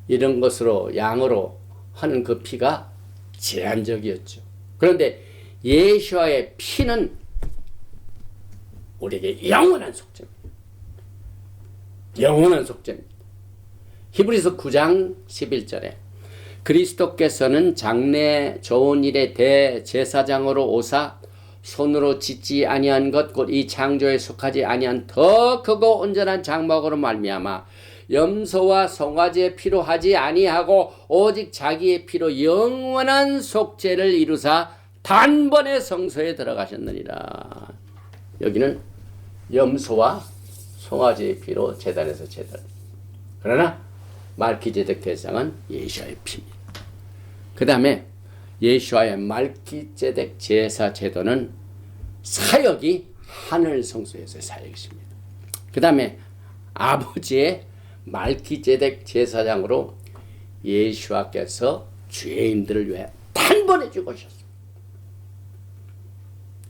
이런 것으로 양으로 하는 그 피가 제한적이었죠. 그런데 예수와의 피는 우리에게 영원한 속죄입니다. 영원한 속죄입니다. 히브리서 9장 11절에 그리스도께서는 장래 좋은 일의 대제사장으로 오사 손으로 짓지 아니한 것 곧 이 창조에 속하지 아니한 더 크고 온전한 장막으로 말미암아 염소와 송아지의 피로 하지 아니하고 오직 자기의 피로 영원한 속죄를 이루사 단번에 성소에 들어가셨느니라. 여기는 염소와 송아지의 피로 제단에서 제단. 그러나 말기제덱 대상은 예수와의 피입니다. 그 다음에 예수와의 말기제덱 제사 제도는 사역이 하늘 성소에서의 사역이십니다. 그 다음에 아버지의 말기제덱 제사장으로 예수와께서 죄인들을 위해 단번에 죽으셨습니다.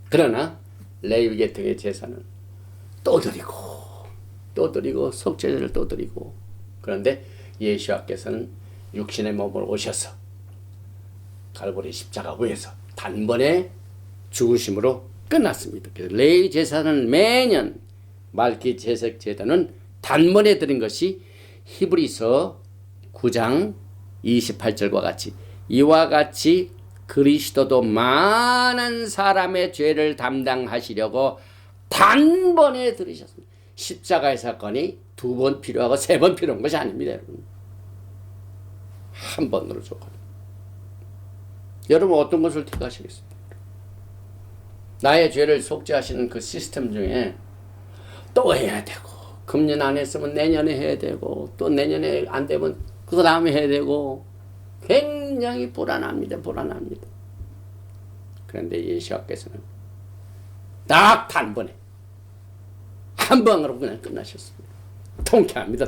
그러나 레위계통의 제사는 또 드리고 속죄제를 또 드리고, 그런데 예수와께서는 육신의 몸으로 오셔서 갈보리 십자가 위에서 단번에 죽으심으로 끝났습니다. 그래서 레위 제사는 매년 말기제색 제도는 단번에 드린 것이 히브리서 9장 28절과 같이 이와 같이 그리스도도 많은 사람의 죄를 담당하시려고 단번에 들으셨습니다. 십자가의 사건이 2번 필요하고 3번 필요한 것이 아닙니다. 여러분. 한 번으로 좋거든요. 여러분 어떤 것을 택하시겠습니까? 나의 죄를 속죄하시는 그 시스템 중에 또 해야 되고 금년 안 했으면 내년에 해야 되고 또 내년에 안 되면 그 다음에 해야 되고 굉장히 불안합니다. 그런데 예수께서는 딱 단번에 한 방으로 그냥 끝나셨습니다. 통쾌합니다.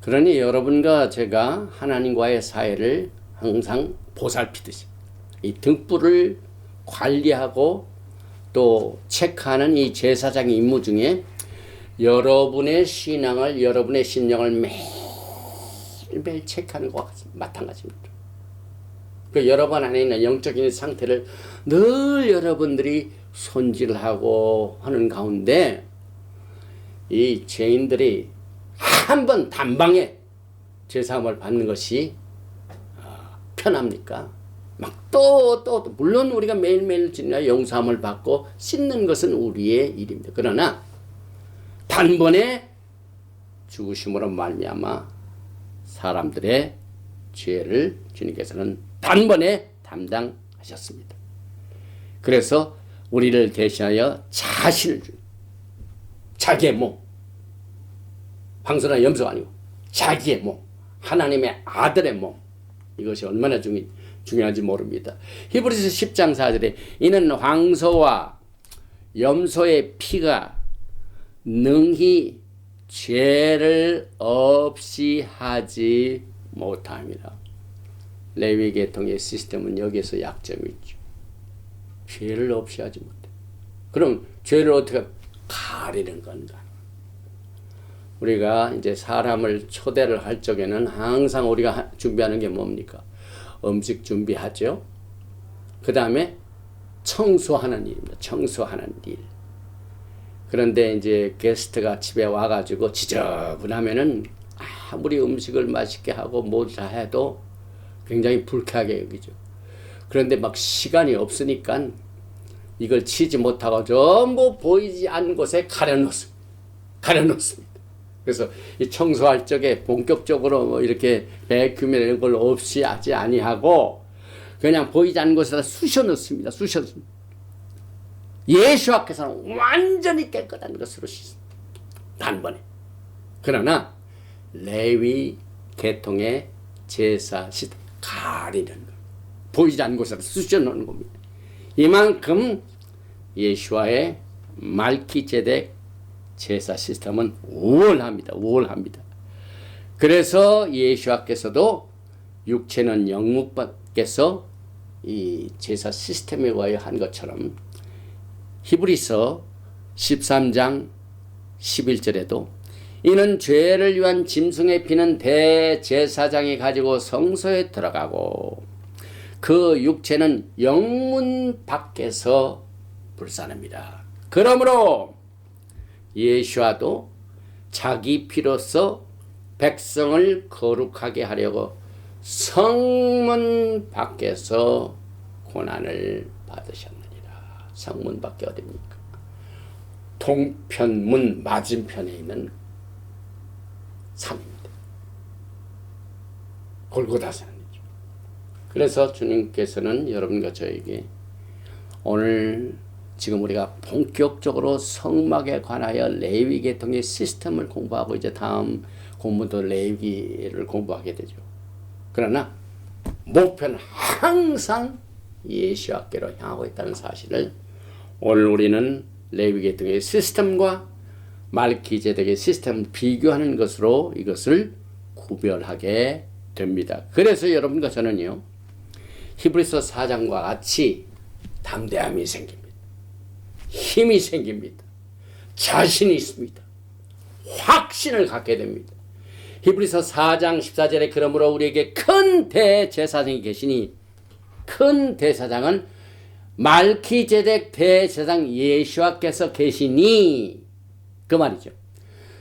그러니 여러분과 제가 하나님과의 사이를 항상 보살피듯이 이 등불을 관리하고 또 체크하는 이 제사장의 임무 중에 여러분의 신앙을, 여러분의 심령을 매일매일 체크하는 것과 마찬가지입니다. 그 여러분 안에 있는 영적인 상태를 늘 여러분들이 손질하고 하는 가운데 이 죄인들이 한 번 단방에 죄사함을 받는 것이 편합니까? 막 또 물론 우리가 매일매일 지나 용서함을 받고 씻는 것은 우리의 일입니다. 그러나 단번에 죽으심으로 말미암아 사람들의 죄를 주님께서는 단번에 담당하셨습니다. 그래서 우리를 대신하여 자신을 준 자기의 몸, 황소나 염소가 아니고 자기의 몸, 하나님의 아들의 몸, 이것이 얼마나 중요한지 모릅니다. 히브리서 10장 4절에 이는 황소와 염소의 피가 능히 죄를 없이 하지 못합니다. 레위 계통의 시스템은 여기에서 약점이 있죠. 죄를 없이 하지 못해. 그럼 죄를 어떻게 가리는 건가? 우리가 이제 사람을 초대를 할 적에는 항상 우리가 준비하는 게 뭡니까? 음식 준비하죠. 그 다음에 청소하는 일입니다. 청소하는 일. 그런데 이제 게스트가 집에 와가지고 지저분하면은 아무리 음식을 맛있게 하고 뭐 다 해도 굉장히 불쾌하게 여기죠. 그런데 막 시간이 없으니까 이걸 치지 못하고 전부 보이지 않는 곳에 가려놓습니다. 그래서 이 청소할 적에 본격적으로 뭐 이렇게 베큐um 이런 걸 없이 하지 아니하고 그냥 보이지 않는 곳에다 쑤셔 넣습니다. 예수께서는 완전히 깨끗한 것으로 씻습니다. 단번에. 그러나 레위 계통의 제사 가리는 것, 보이지 않는 곳에다 쑤셔 넣는 겁니다. 이만큼 예수와의 말기제덱 제사 시스템은 우월합니다. 그래서 예수께서도 육체는 영육밖에서 이 제사 시스템에 의하여 한 것처럼 히브리서 13장 11절에도 이는 죄를 위한 짐승의 피는 대제사장이 가지고 성소에 들어가고 그 육체는 영문 밖에서 불사릅니다. 그러므로 예수와도 자기 피로써 백성을 거룩하게 하려고 성문 밖에서 고난을 받으셨느니라. 성문 밖에 어디입니까? 동편문 맞은편에 있는 산입니다. 골고다 산이죠. 그래서 주님께서는 여러분과 저에게 오늘 지금 우리가 본격적으로 성막에 관하여 레위 계통의 시스템을 공부하고 이제 다음 공부도 레위기를 공부하게 되죠. 그러나 목표는 항상 예수께로 향하고 있다는 사실을 오늘 우리는 레위 계통의 시스템과 말기제덱의 시스템을 비교하는 것으로 이것을 구별하게 됩니다. 그래서 여러분과 저는요, 히브리서 4장과 같이 담대함이 생깁니다. 힘이 생깁니다. 자신이 있습니다. 확신을 갖게 됩니다. 히브리서 4장 14절에 그러므로 우리에게 큰 대제사장이 계시니 큰 대제사장은 말키제덱 대제사장 예수와께서 계시니 그 말이죠.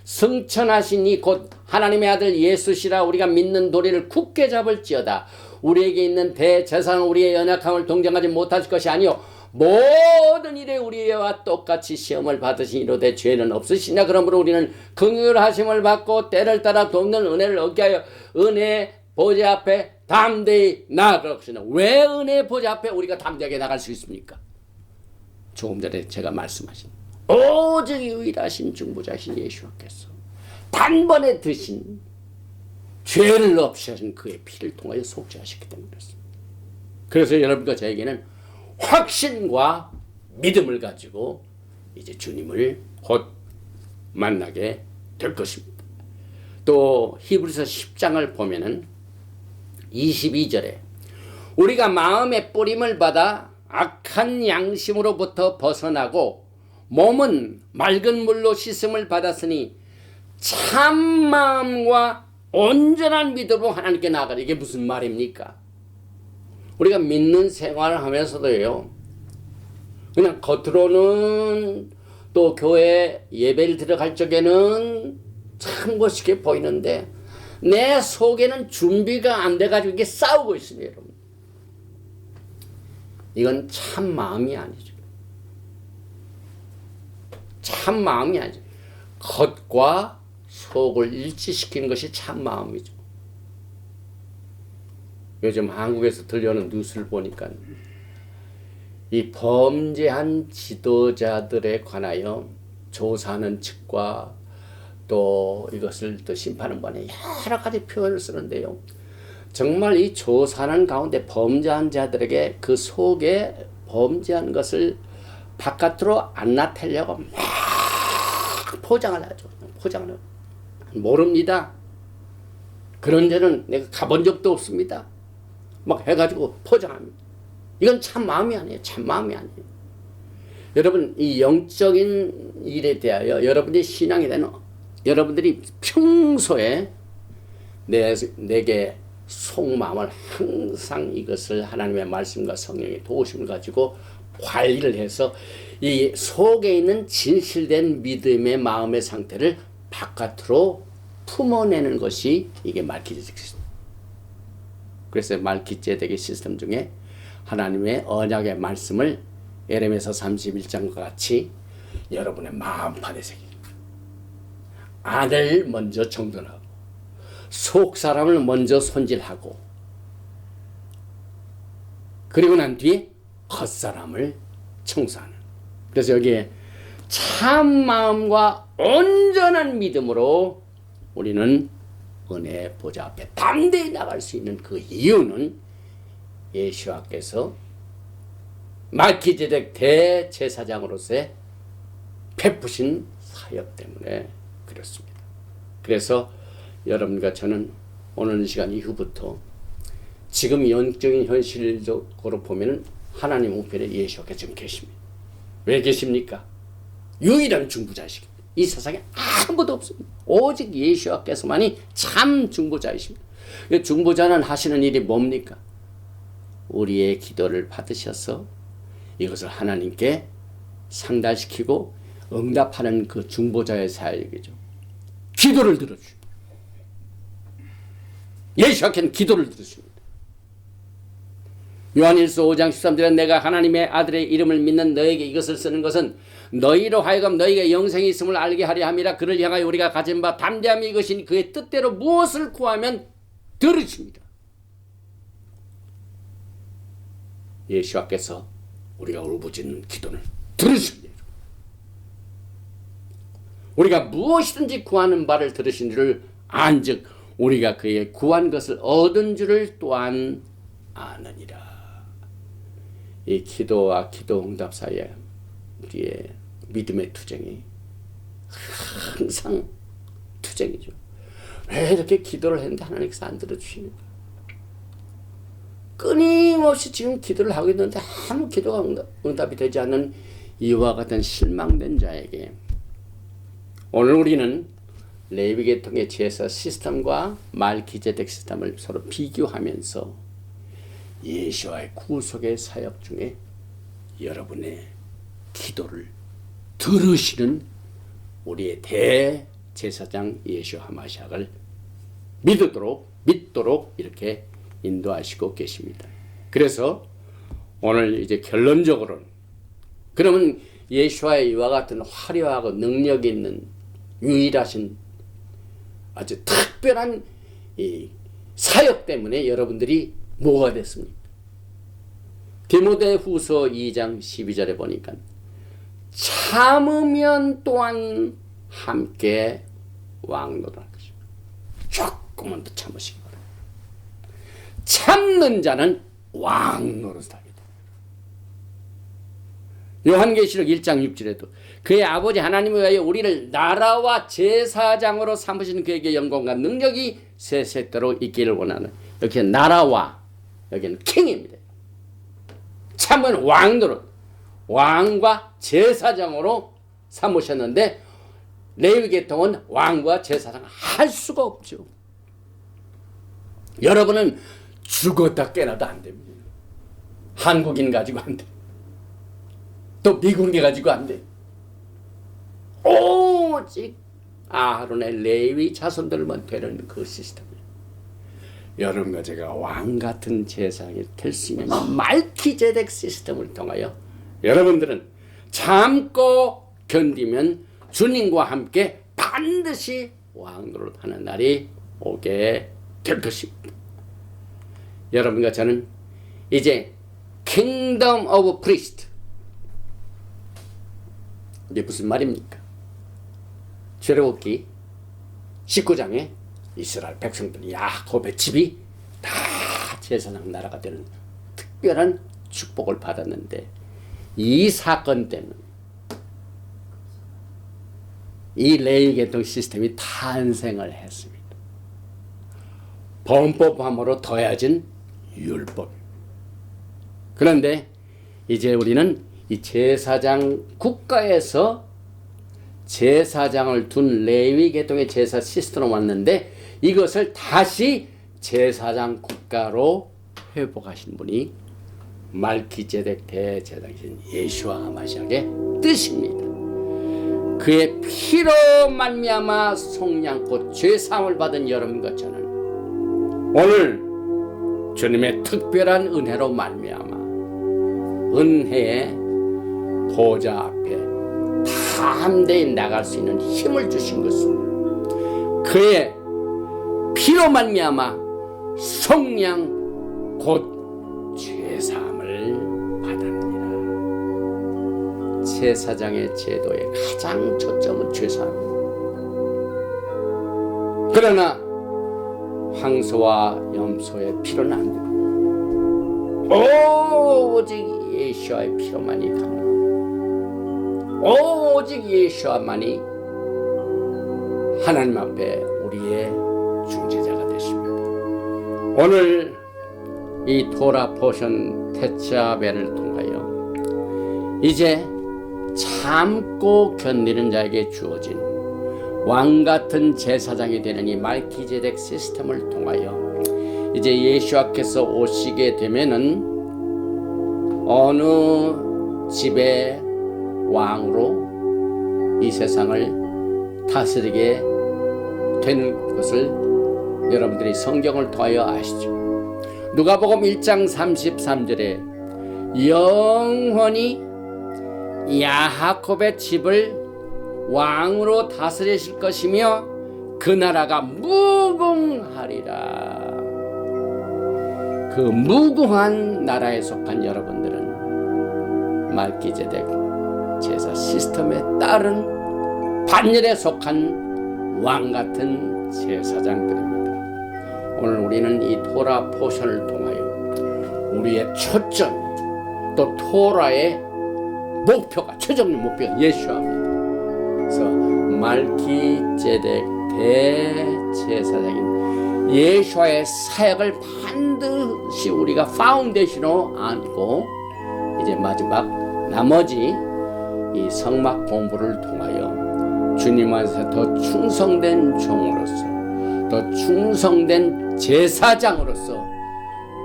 승천하시니 곧 하나님의 아들 예수시라 우리가 믿는 도리를 굳게 잡을지어다. 우리에게 있는 대제사장은 우리의 연약함을 동정하지 못하실 것이 아니요 모든 일에 우리와 똑같이 시험을 받으시니로되 죄는 없으시냐. 그러므로 우리는 긍휼하심을 받고 때를 따라 돕는 은혜를 얻게 하여 은혜 보좌 앞에 담대히 나아갈 것이나. 왜 은혜 보좌 앞에 우리가 담대하게 나갈 수 있습니까? 조금 전에 제가 말씀하신 오직 유일하신 중보자신 예수께서 단번에 드신 죄를 없애신 그의 피를 통하여 속죄하셨기 때문에 그렇습니다. 그래서 여러분과 저에게는 확신과 믿음을 가지고 이제 주님을 곧 만나게 될 것입니다. 또 히브리서 10장을 보면은 22절에 우리가 마음의 뿌림을 받아 악한 양심으로부터 벗어나고 몸은 맑은 물로 씻음을 받았으니 참 마음과 온전한 믿음으로 하나님께 나아가라. 이게 무슨 말입니까? 우리가 믿는 생활을 하면서도요, 그냥 겉으로는 또 교회 예배를 들어갈 적에는 참 멋있게 보이는데 내 속에는 준비가 안 돼가지고 이게 싸우고 있습니다, 여러분. 이건 참 마음이 아니죠. 참 마음이 아니죠. 겉과 속을 일치시키는 것이 참 마음이죠. 요즘 한국에서 들려오는 뉴스를 보니까 이 범죄한 지도자들에 관하여 조사하는 측과 또 이것을 또 심판하는 번에 여러 가지 표현을 쓰는데요. 정말 이 조사하는 가운데 범죄한 자들에게 그 속에 범죄한 것을 바깥으로 안 나타내려고 막 포장을 하죠. 포장을 모릅니다. 그런 데는 내가 가본 적도 없습니다. 막 해가지고 포장합니다. 이건 참 마음이 아니에요. 참 마음이 아니에요. 여러분, 이 영적인 일에 대하여 여러분의 신앙에 대한 여러분들이 평소에 내게 속마음을 항상 이것을 하나님의 말씀과 성령의 도우심을 가지고 관리를 해서 이 속에 있는 진실된 믿음의 마음의 상태를 바깥으로 품어내는 것이 이게 말키제덱 시스템. 그래서 말키제덱의 시스템 중에 하나님의 언약의 말씀을 에레미야 31장과 같이 여러분의 마음판에 새깁니다. 안을 먼저 정돈하고 속 사람을 먼저 손질하고 그리고 난 뒤에 겉사람을 청소하는. 그래서 여기에 참 마음과 온전한 믿음으로 우리는 은혜 보좌 앞에 담대히 나갈 수 있는 그 이유는 예수와께서 말키제덱 대제사장으로서의 베푸신 사역 때문에 그렇습니다. 그래서 여러분과 저는 오늘 시간 이후부터 지금 영적인 현실적으로 보면은 하나님 우편에 예수께서 지금 계십니다. 왜 계십니까? 유일한 중보자이십니다. 이 세상에 아무도 없습니다. 오직 예수께서만이 참 중보자이십니다. 중보자는 하시는 일이 뭡니까? 우리의 기도를 받으셔서 이것을 하나님께 상달시키고 응답하는 그 중보자의 사역이죠. 기도를 들어주십니다. 예수께서는 기도를 들으십니다. 요한일서 5장 13절에 내가 하나님의 아들의 이름을 믿는 너에게 이것을 쓰는 것은 너희로 하여금 너희가 영생이 있음을 알게 하려 함이라. 그를 향하여 우리가 가진 바 담대함이 이것이니 그의 뜻대로 무엇을 구하면 들으십니다. 예수께서 우리가 울부짖는 기도를 들으십니다. 우리가 무엇이든지 구하는 바를 들으신 줄을 안즉 우리가 그의 구한 것을 얻은 줄을 또한 아느니라. 이 기도와 기도 응답 사이에 우리의 믿음의 투쟁이 항상 투쟁이죠. 왜 이렇게 기도를 했는데 하나님께서 안 들어주십니까? 끊임없이 지금 기도를 하고 있는데 아무 기도가 응답이 되지 않는 이와 같은 실망된 자에게 오늘 우리는 레위계통의 제사 시스템과 말키제덱 시스템을 서로 비교하면서 예수와의 구속의 사역 중에 여러분의 기도를 들으시는 우리의 대제사장 예수 하마시아를 믿도록 이렇게 인도하시고 계십니다. 그래서 오늘 이제 결론적으로는, 그러면 예수와의 이와 같은 화려하고 능력 있는 유일하신 아주 특별한 이 사역 때문에 여러분들이 뭐가 됐습니까? 디모데후서 2장 12절에 보니까 참으면 또한 함께 왕노릇할 것입니다. 조금만 더 참으시기 바랍니다. 참는 자는 왕노릇을 하게 됩니다. 요한계시록 1장 6절에도 그의 아버지 하나님을 위하여 우리를 나라와 제사장으로 삼으시는 그에게 영광과 능력이 세세대로 있기를 원하는, 여기는 나라와, 여기는 킹입니다. 참은 왕노릇, 왕과 제사장으로 삼으셨는데 레위 계통은 왕과 제사장 할 수가 없죠. 여러분은 죽었다 깨나도 안 됩니다. 한국인 가지고 안 돼. 또 미국인 가지고 안 돼. 오직 아론의 레위 자손들만 되는 그 시스템이에요. 여러분과 제가 왕 같은 제사장이 될 수 있는 말키제덱 시스템을 통하여 여러분들은 참고 견디면 주님과 함께 반드시 왕노릇하는 날이 오게 될 것입니다. 여러분과 저는 이제 킹덤 오브 프리스트, 이게 무슨 말입니까? 출애굽기 19장에 이스라엘 백성들이 야곱의 집이 다 제사장 나라가 되는 특별한 축복을 받았는데, 이 사건 때문에 이 레위 계통 시스템이 탄생을 했습니다. 범법함으로 더해진 율법. 그런데 이제 우리는 이 제사장 국가에서 제사장을 둔 레위 계통의 제사 시스템으로 왔는데, 이것을 다시 제사장 국가로 회복하신 분이 말키제덱 대제사장이신 예수와 하마시아의 뜻입니다. 그의 피로 말미암아 속량고 죄사함을 받은 여러분과 저는 오늘 주님의 특별한 은혜로 말미암아 은혜의 보좌 앞에 담대히 나갈 수 있는 힘을 주신 것은 그의 피로 말미암아 속량 곧 죄사함을 받았느니라. 제사장의 제도의 가장 초점은 죄사함입니다. 그러나 황소와 염소의 피로는 안 됩니다. 오직 예수와의 피로만이 가능합니다. 오직 예수와만이 하나님 앞에 우리의 중재자가 되십니다. 오늘 이 토라 포션 테차벨을 통하여 이제 참고 견디는 자에게 주어진 왕같은 제사장이 되는 이 말키제덱 시스템을 통하여 이제 예수와께서 오시게 되면은 어느 집의 왕으로 이 세상을 다스리게 되는 것을 여러분들이 성경을 통하여 아시죠. 누가복음 1장 33절에 영원히 야하콥의 집을 왕으로 다스리실 것이며 그 나라가 무궁하리라. 그 무궁한 나라에 속한 여러분들은 말키제덱 제사 시스템에 따른 반열에 속한 왕같은 제사장들입니다. 오늘 우리는 이 토라 포션을 통하여 우리의 초점 또 토라의 목표가 최종적 목표가 예수입니다. 그래서 말키제덱 대제사장인 예수와의 사역을 반드시 우리가 파운데이션으로 안고 이제 마지막 나머지 이 성막 공부를 통하여 주님 안에서 더 충성된 종으로서 더 충성된 제사장으로서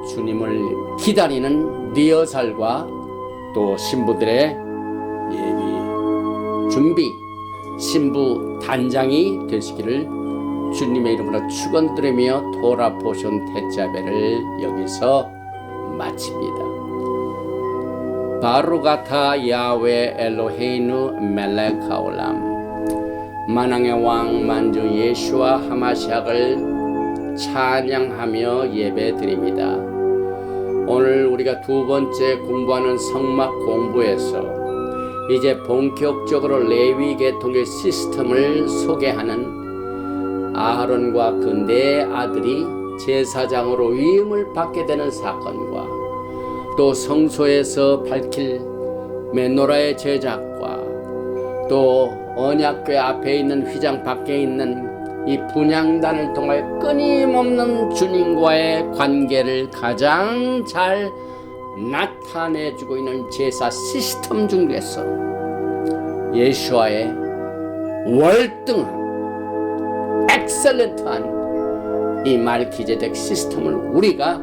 주님을 기다리는 리허설과 또 신부들의 예비 준비 신부 단장이 되시기를 주님의 이름으로 축원드리며 토라 포션 대자배를 여기서 마칩니다. 바루가타 야훼 엘로헤이누 멜렉 하올람, 만왕의 왕 만주 예수와 하마시약을 찬양하며 예배드립니다. 오늘 우리가 두 번째 공부하는 성막 공부에서 이제 본격적으로 레위 계통의 시스템을 소개하는 아하론과 그 네 아들이 제사장으로 위임을 받게 되는 사건과 또 성소에서 밝힐 메노라의 제작과 또 언약궤 앞에 있는 휘장 밖에 있는 이 분향단을 통하여 끊임없는 주님과의 관계를 가장 잘 나타내주고 있는 제사 시스템 중에서 예수와의 월등한 엑셀런트한 이 말기제덱 시스템을 우리가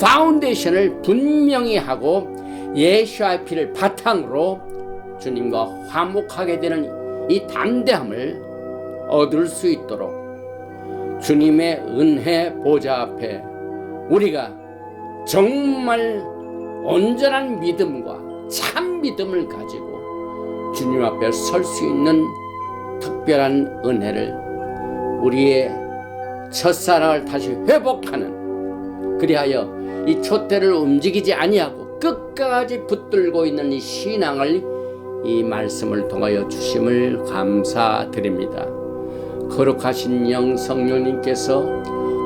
파운데이션을 분명히 하고 예수의 피를 바탕으로 주님과 화목하게 되는 이 담대함을 얻을 수 있도록 주님의 은혜 보좌 앞에 우리가 정말 온전한 믿음과 참 믿음을 가지고 주님 앞에 설 수 있는 특별한 은혜를 우리의 첫사랑을 다시 회복하는, 그리하여 이 촛대를 움직이지 아니하고 끝까지 붙들고 있는 이 신앙을 이 말씀을 통하여 주심을 감사드립니다. 거룩하신 영 성령님께서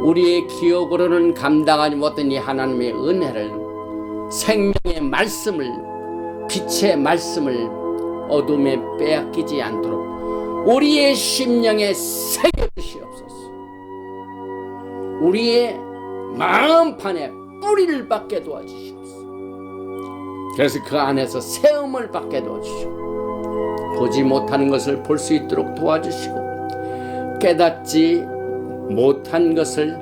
우리의 기억으로는 감당하지 못한 이 하나님의 은혜를, 생명의 말씀을, 빛의 말씀을 어둠에 빼앗기지 않도록 우리의 심령에 새겨주시옵소서. 우리의 마음판에 뿌리를 받게 도와주시옵소서. 그래서 그 안에서 세움을 받게 도와주시고 보지 못하는 것을 볼 수 있도록 도와주시고 깨닫지 못한 것을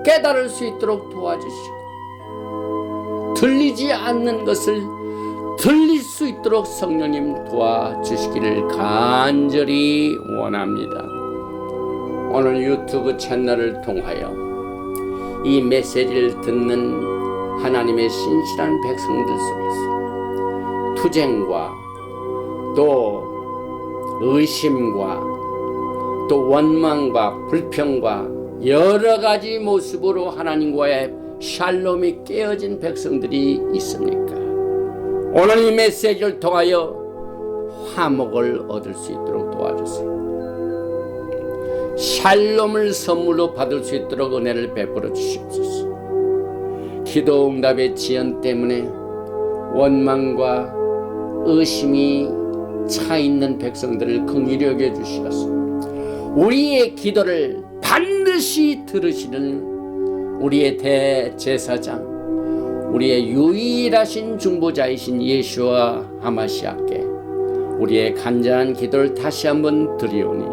깨달을 수 있도록 도와주시고 들리지 않는 것을 들릴 수 있도록 성령님 도와주시기를 간절히 원합니다. 오늘 유튜브 채널을 통하여 이 메시지를 듣는 하나님의 신실한 백성들 속에서 투쟁과 또 의심과 또 원망과 불평과 여러 가지 모습으로 하나님과의 샬롬이 깨어진 백성들이 있습니까? 오늘 이 메시지를 통하여 화목을 얻을 수 있도록 도와주세요. 샬롬을 선물로 받을 수 있도록 은혜를 베풀어 주시옵소서. 기도 응답의 지연 때문에 원망과 의심이 차 있는 백성들을 긍휼히 여겨 주시옵소서. 우리의 기도를 반드시 들으시는 우리의 대제사장, 우리의 유일하신 중보자이신 예수와 하마시아께 우리의 간절한 기도를 다시 한번 드리오니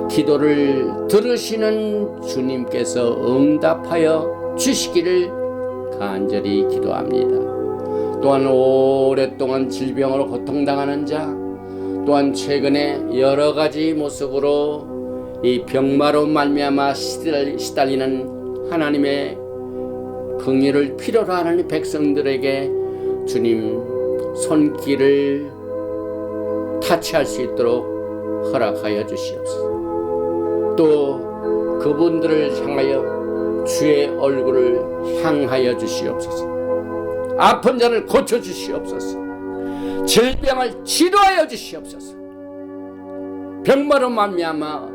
기도를 들으시는 주님께서 응답하여 주시기를 간절히 기도합니다. 또한 오랫동안 질병으로 고통당하는 자, 또한 최근에 여러 가지 모습으로 이 병마로 말미암아 시달리는 하나님의 긍휼을 필요로 하는 백성들에게 주님 손길을 타치할 수 있도록 허락하여 주시옵소서. 또 그분들을 향하여 주의 얼굴을 향하여 주시옵소서. 아픈 자를 고쳐 주시옵소서. 질병을 치료하여 주시옵소서. 병마로 말미암아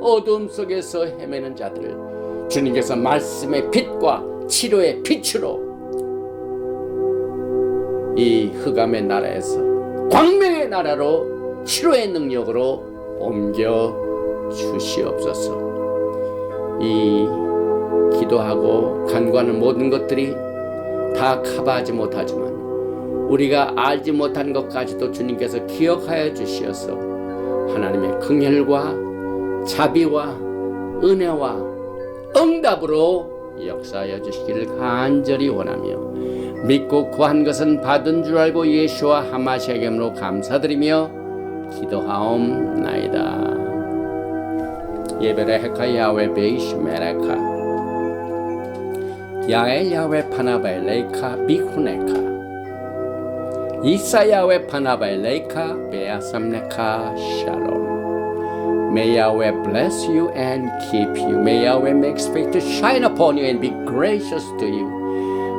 어둠 속에서 헤매는 자들을 주님께서 말씀의 빛과 치료의 빛으로 이 흑암의 나라에서 광명의 나라로 치료의 능력으로 옮겨 주시옵소서. 이 기도하고 간구하는 모든 것들이 다 커버하지 못하지만 우리가 알지 못한 것까지도 주님께서 기억하여 주시어서 하나님의 긍휼과 자비와 은혜와 응답으로 역사하여 주시기를 간절히 원하며 믿고 구한 것은 받은 줄 알고 예수와 하마시아의 이름으로 감사드리며 기도하옵나이다. 예베레헤카 야훼 베이시 메레카 야엘 야훼 파나바엘레이카 비후네카 이사 야훼 파나바엘레이카 베아삼네카 샬롬. May Yahweh bless you and keep you. May Yahweh make his face to shine upon you and be gracious to you.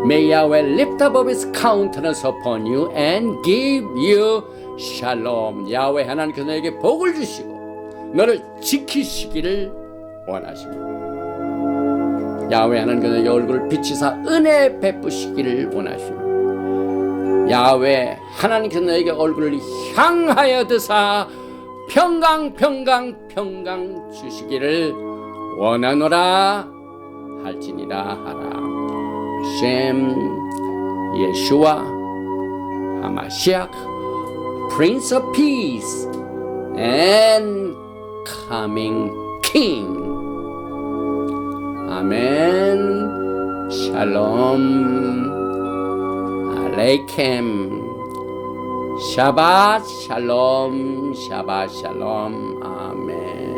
May Yahweh lift up his countenance upon you and give you shalom. 야훼 하나님께서 너에게 복을 주시고 너를 지키시기를 원하십니다. 야훼 하나님께서 너에게 얼굴을 비치사 은혜 베푸시기를 원하십니다. 야훼 하나님께서 너에게 얼굴을 향하여 드사 평강 주시기를 원하노라 할지니라 하라. 셴 예수와 하마시아 Prince of Peace and Coming King. 아멘. 샬롬 알레이켐. 샤ባት 샬롬 샤ባት 샬롬. 아멘.